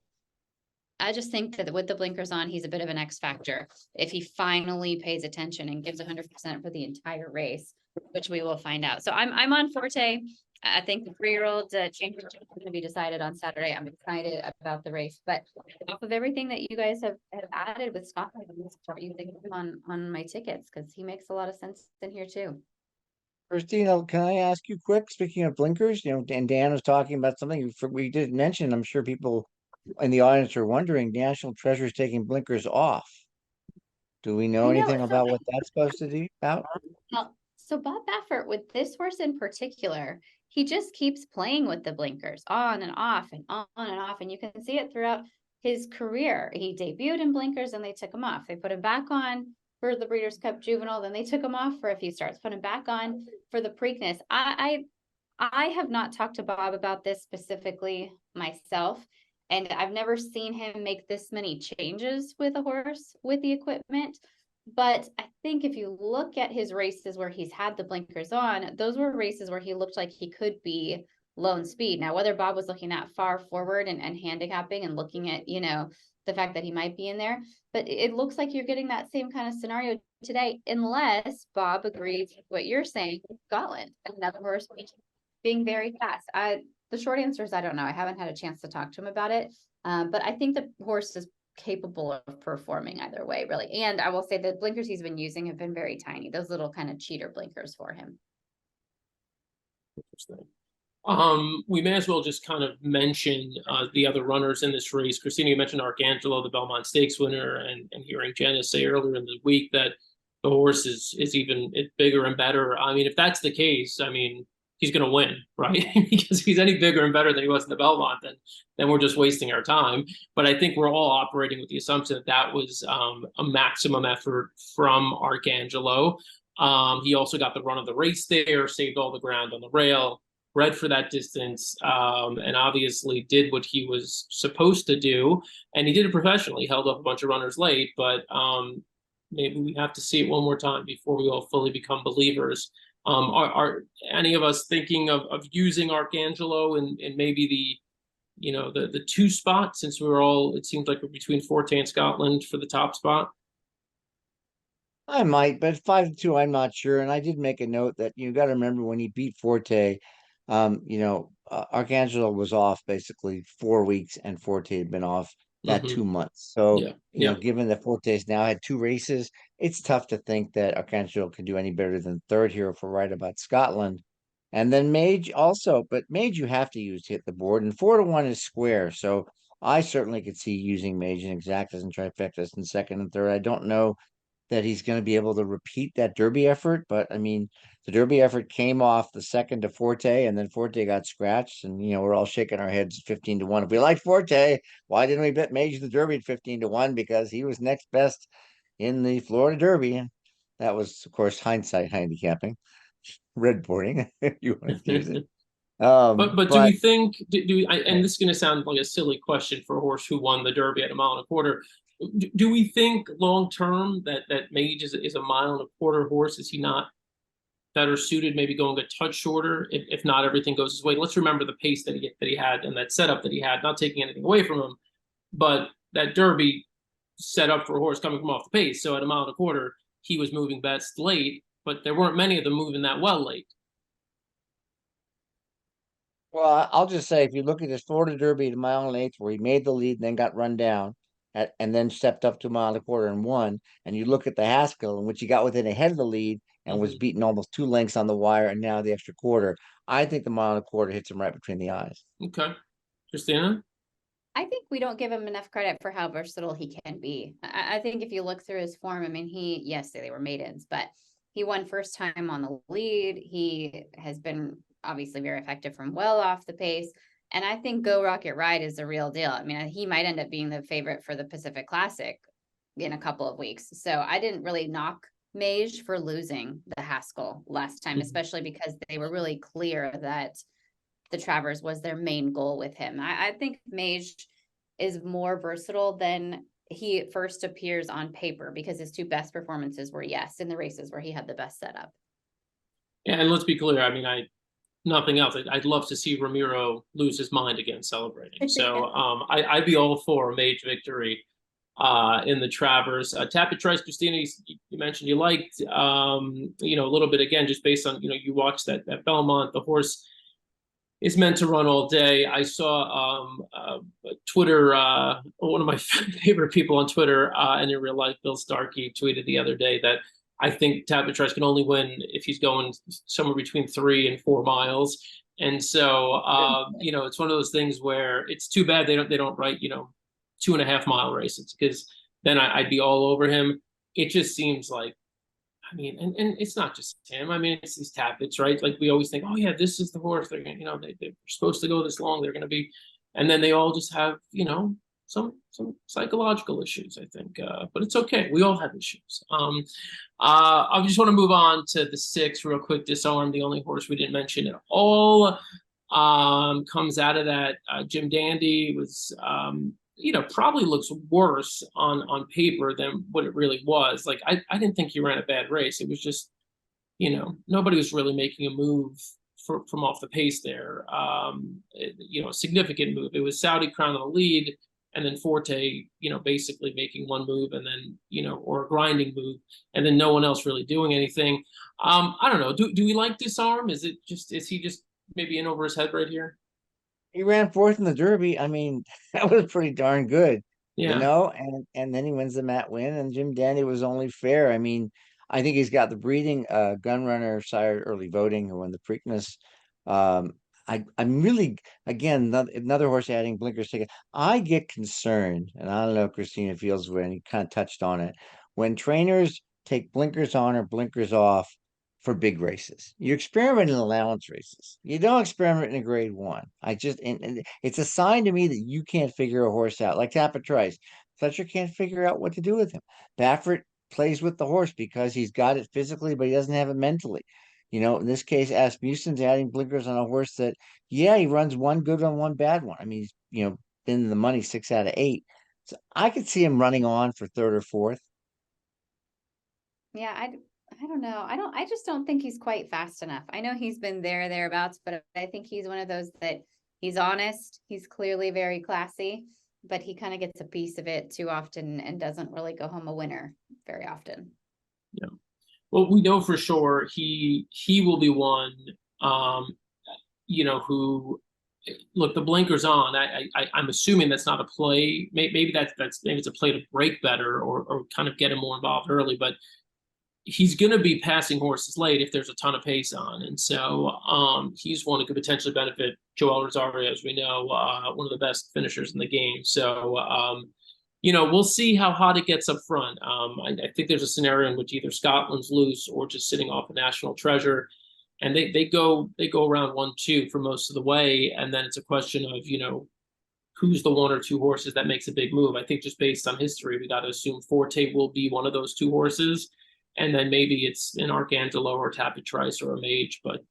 I just think that with the blinkers on, he's a bit of an X factor if he finally pays attention and gives 100% for the entire race, which we will find out. So I'm on Forte. I think the 3-year-old championship is going to be decided on Saturday. I'm excited about the race, but off of everything that you guys have added with Scotland, you think on my tickets, because he makes a lot of sense in here too. Christina, can I ask you quick, speaking of blinkers, and Dan was talking about something we didn't mention. I'm sure people in the audience are wondering, National Treasure is taking blinkers off. Do we know I know. anything about what that's supposed to do about? Well, so Bob Baffert, with this horse in particular, he just keeps playing with the blinkers on and off and on and off. And you can see it throughout his career. He debuted in blinkers and they took him off. They put him back on for the Breeders' Cup Juvenile. Then they took him off for a few starts, put him back on for the Preakness. I have not talked to Bob about this specifically myself. And I've never seen him make this many changes with a horse with the equipment. But I think if you look at his races where he's had the blinkers on, those were races where he looked like he could be lone speed. Now, whether Bob was looking that far forward and handicapping and looking at, the fact that he might be in there, but it looks like you're getting that same kind of scenario today, unless Bob agrees with what you're saying with Scotland, another horse being very fast. The short answer is I don't know. I haven't had a chance to talk to him about it. But I think the horse is capable of performing either way, really. And I will say the blinkers he's been using have been very tiny, those little kind of cheater blinkers for him. Interesting. We may as well just kind of mention the other runners in this race. Christina, you mentioned Arcangelo, the Belmont Stakes winner, and hearing Jenna say earlier in the week that the horse is even bigger and better. I mean, if that's the case, I mean, he's going to win, right? Because if he's any bigger and better than he was in the Belmont, then we're just wasting our time. But I think we're all operating with the assumption that that was a maximum effort from Arcangelo. He also got the run of the race there, saved all the ground on the rail, bred for that distance, and obviously did what he was supposed to do. And he did it professionally, held up a bunch of runners late, but maybe we have to see it one more time before we all fully become believers. Are any of us thinking of using Arcangelo and maybe the two spots, since we're all, it seems like we're between Forte and Scotland for the top spot? I might, but 5-2, I'm not sure. And I did make a note that you got to remember when he beat Forte, Arcangelo was off basically 4 weeks, and Forte had been off that 2 months. So, given that Forte's now had 2 races, it's tough to think that Arcangelo can do any better than third here if we're right about Scotland. And then Mage also, but Mage you have to use to hit the board, and 4-1 is square. So I certainly could see using Mage in exactas and trifectas in second and third. I don't know that he's going to be able to repeat that Derby effort, but I mean, the Derby effort came off the second to Forte, and then Forte got scratched, and we're all shaking our heads 15-1. If we like Forte, why didn't we bet Mage the Derby at 15-1? Because he was next best in the Florida Derby. And that was, of course, hindsight handicapping, red boarding, if you want to use it. But do we think, and this is going to sound like a silly question for a horse who won the Derby at 1.25 miles, do we think long term that Mage is a 1.25 mile horse? Is he not better suited, maybe going a touch shorter if not everything goes his way? Let's remember the pace that he had and that setup that he had, not taking anything away from him, but that Derby set up for a horse coming from off the pace. So at 1.25 miles, he was moving best late, but there weren't many of them moving that well late. Well, I'll just say, if you look at his Florida Derby at 1.1 miles, where he made the lead and then got run down, and then stepped up to 1.25 miles and won, and you look at the Haskell, in which he got within a head of the lead and was beaten almost 2 lengths on the wire, and now the extra quarter, I think the 1.25 miles hits him right between the eyes. Okay. Christina? I think we don't give him enough credit for how versatile he can be. I think if you look through his form, I mean, yes, they were maidens, but he won first time on the lead. He has been obviously very effective from well off the pace. And I think Go Rocket Ride is the real deal. I mean, he might end up being the favorite for the Pacific Classic in a couple of weeks. So I didn't really knock Mage for losing the Haskell last time, especially because they were really clear that the Travers was their main goal with him. I think Mage is more versatile than he first appears on paper, because his 2 best performances were, yes, in the races where he had the best setup. Yeah, and let's be clear. I mean, nothing else. I'd love to see Ramiro lose his mind again celebrating. So I'd be all for a Mage victory in the Travers. Tapit Trice, Christina, you mentioned you liked, a little bit, again, just based on, you watched that Belmont. The horse is meant to run all day. I saw Twitter, one of my favorite people on Twitter and in real life, Bill Starkey, tweeted the other day that I think Tapit Trice can only win if he's going somewhere between 3 and 4 miles. And so, it's one of those things where it's too bad they don't write, 2.5 mile races, because then I'd be all over him. it just seems like, I mean, and it's not just him. I mean, it's these Tappets, right? Like we always think, oh yeah, this is the horse. They're gonna, they're supposed to go this long. They're gonna be, and then they all just have, some psychological issues, I think. But it's okay. We all have issues. I just want to move on to the 6 real quick. Disarm, the only horse we didn't mention at all. Comes out of that. Jim Dandy was, probably looks worse on paper than what it really was. Like I didn't think he ran a bad race. It was just, nobody was really making a move from off the pace there. A significant move. It was Saudi Crown on the lead, and then Forte, basically making one move, and then, or a grinding move, and then no one else really doing anything. I don't know. Do we like Disarm? Is he just maybe in over his head right here? He ran 4th in the Derby. I mean, that was pretty darn good, Yeah. and then he wins the Matt win, and Jim Dandy was only fair. I mean, I think he's got the breeding. Gun Runner, Sire Early Voting, who won the Preakness. I'm really, again, another horse adding blinkers ticket. I get concerned, and I don't know if Christina feels when he kind of touched on it, when trainers take blinkers on or blinkers off for big races. You experiment in allowance races. You don't experiment in a grade 1. And it's a sign to me that you can't figure a horse out. Like Tapper tries. Fletcher can't figure out what to do with him. Baffert plays with the horse because he's got it physically, but he doesn't have it mentally. In this case, Asmussen's adding blinkers on a horse that, yeah, he runs one good one, one bad one. I mean, he's, been in the money 6 out of 8. So I could see him running on for 3rd or 4th. Yeah, I don't know. I just don't think he's quite fast enough. I know he's been thereabouts, but I think he's one of those that he's honest. He's clearly very classy, but he kind of gets a piece of it too often and doesn't really go home a winner very often. Yeah. Well, we know for sure he will be one, who, look, the blinkers on. I'm assuming that's not a play. Maybe maybe it's a play to break better or kind of get him more involved early. But he's going to be passing horses late if there's a ton of pace on, and so he's one who could potentially benefit Joel Rosario, as we know, one of the best finishers in the game. So we'll see how hot it gets up front. I think there's a scenario in which either Scotland's loose or just sitting off a National Treasure, and they go around 1-2 for most of the way, and then it's a question of who's the 1 or 2 horses that makes a big move. I think just based on history, we got to assume Forte will be one of those 2 horses. And then maybe it's an Arcangelo or Tappet Trice or a Mage, but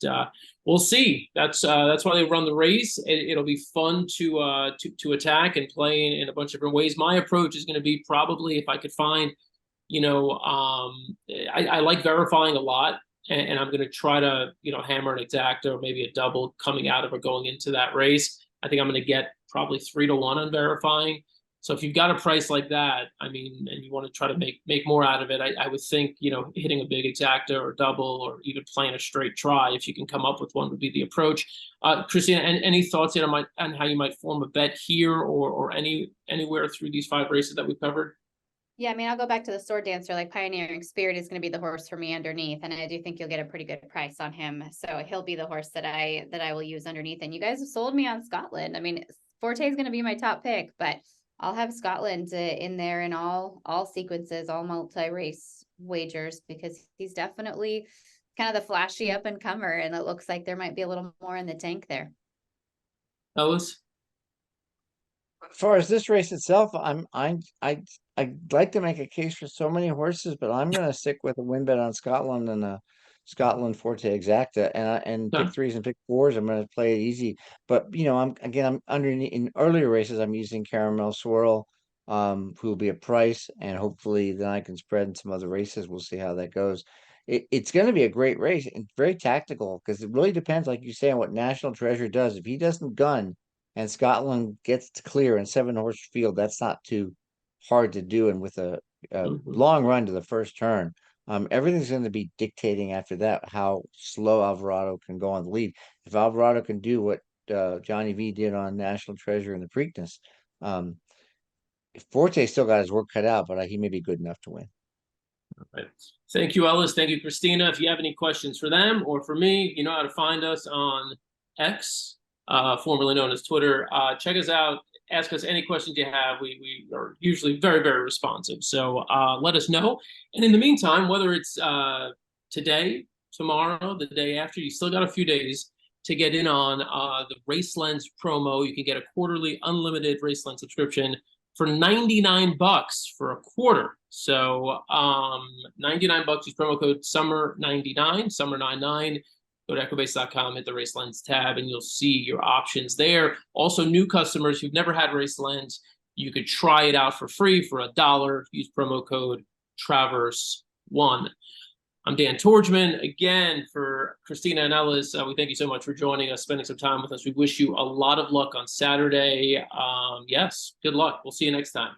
we'll see. That's why they run the race. It'll be fun to attack and play in a bunch of different ways. My approach is going to be probably, if I could find, I like verifying a lot, and I'm going to try to hammer an exacta or maybe a double coming out of or going into that race. I think I'm going to get probably 3-1 on verifying. So if you've got a price like that, I mean, and you want to try to make more out of it, I would think, hitting a big exacta or double or even playing a straight try, if you can come up with one, would be the approach. Christina, any thoughts yet on how you might form a bet here or anywhere through these 5 races that we've covered? Yeah, I mean, I'll go back to the Sword Dancer. Like Pioneering Spirit is going to be the horse for me underneath, and I do think you'll get a pretty good price on him. So he'll be the horse that I will use underneath. And you guys have sold me on Scotland. I mean, Forte is going to be my top pick, but I'll have Scotland in there in all sequences, all multi-race wagers, because he's definitely kind of the flashy up and comer, and it looks like there might be a little more in the tank there. Ellis? As far as this race itself, I'd like to make a case for so many horses, but I'm going to stick with a win bet on Scotland and a Scotland Forte exacta, and pick 3s and pick 4s. I'm going to play it easy, but I'm underneath in earlier races. I'm using Caramel Swirl, who will be a price, and hopefully then I can spread in some other races. We'll see how that goes. It's going to be a great race. It's very tactical because it really depends, like you say, on what National Treasure does. If he doesn't gun and Scotland gets to clear in 7-horse field, that's not too hard to do. And with a long run to the first turn, everything's going to be dictating after that how slow Alvarado can go on the lead. If Alvarado can do what Johnny V did on National Treasure and the Preakness, Forte still got his work cut out, but he may be good enough to win. All right. Thank you, Ellis. Thank you, Christina. If you have any questions for them or for me, you know how to find us on X, formerly known as Twitter. Check us out ask us any questions you have. We are usually very, very responsive. So let us know. And in the meantime, whether it's today, tomorrow, the day after, you still got a few days to get in on the Race Lens promo. You can get a quarterly unlimited Race Lens subscription for $99 for a quarter. So $99, use promo code SUMMER99, SUMMER99. Go to EchoBase.com, hit the Race Lens tab, and you'll see your options there. Also, new customers who've never had Race Lens, you could try it out for free for $1. Use promo code Travers1. I'm Dan Tordjman. Again, for Christina and Ellis, we thank you so much for joining us, spending some time with us. We wish you a lot of luck on Saturday. Yes, good luck. We'll see you next time.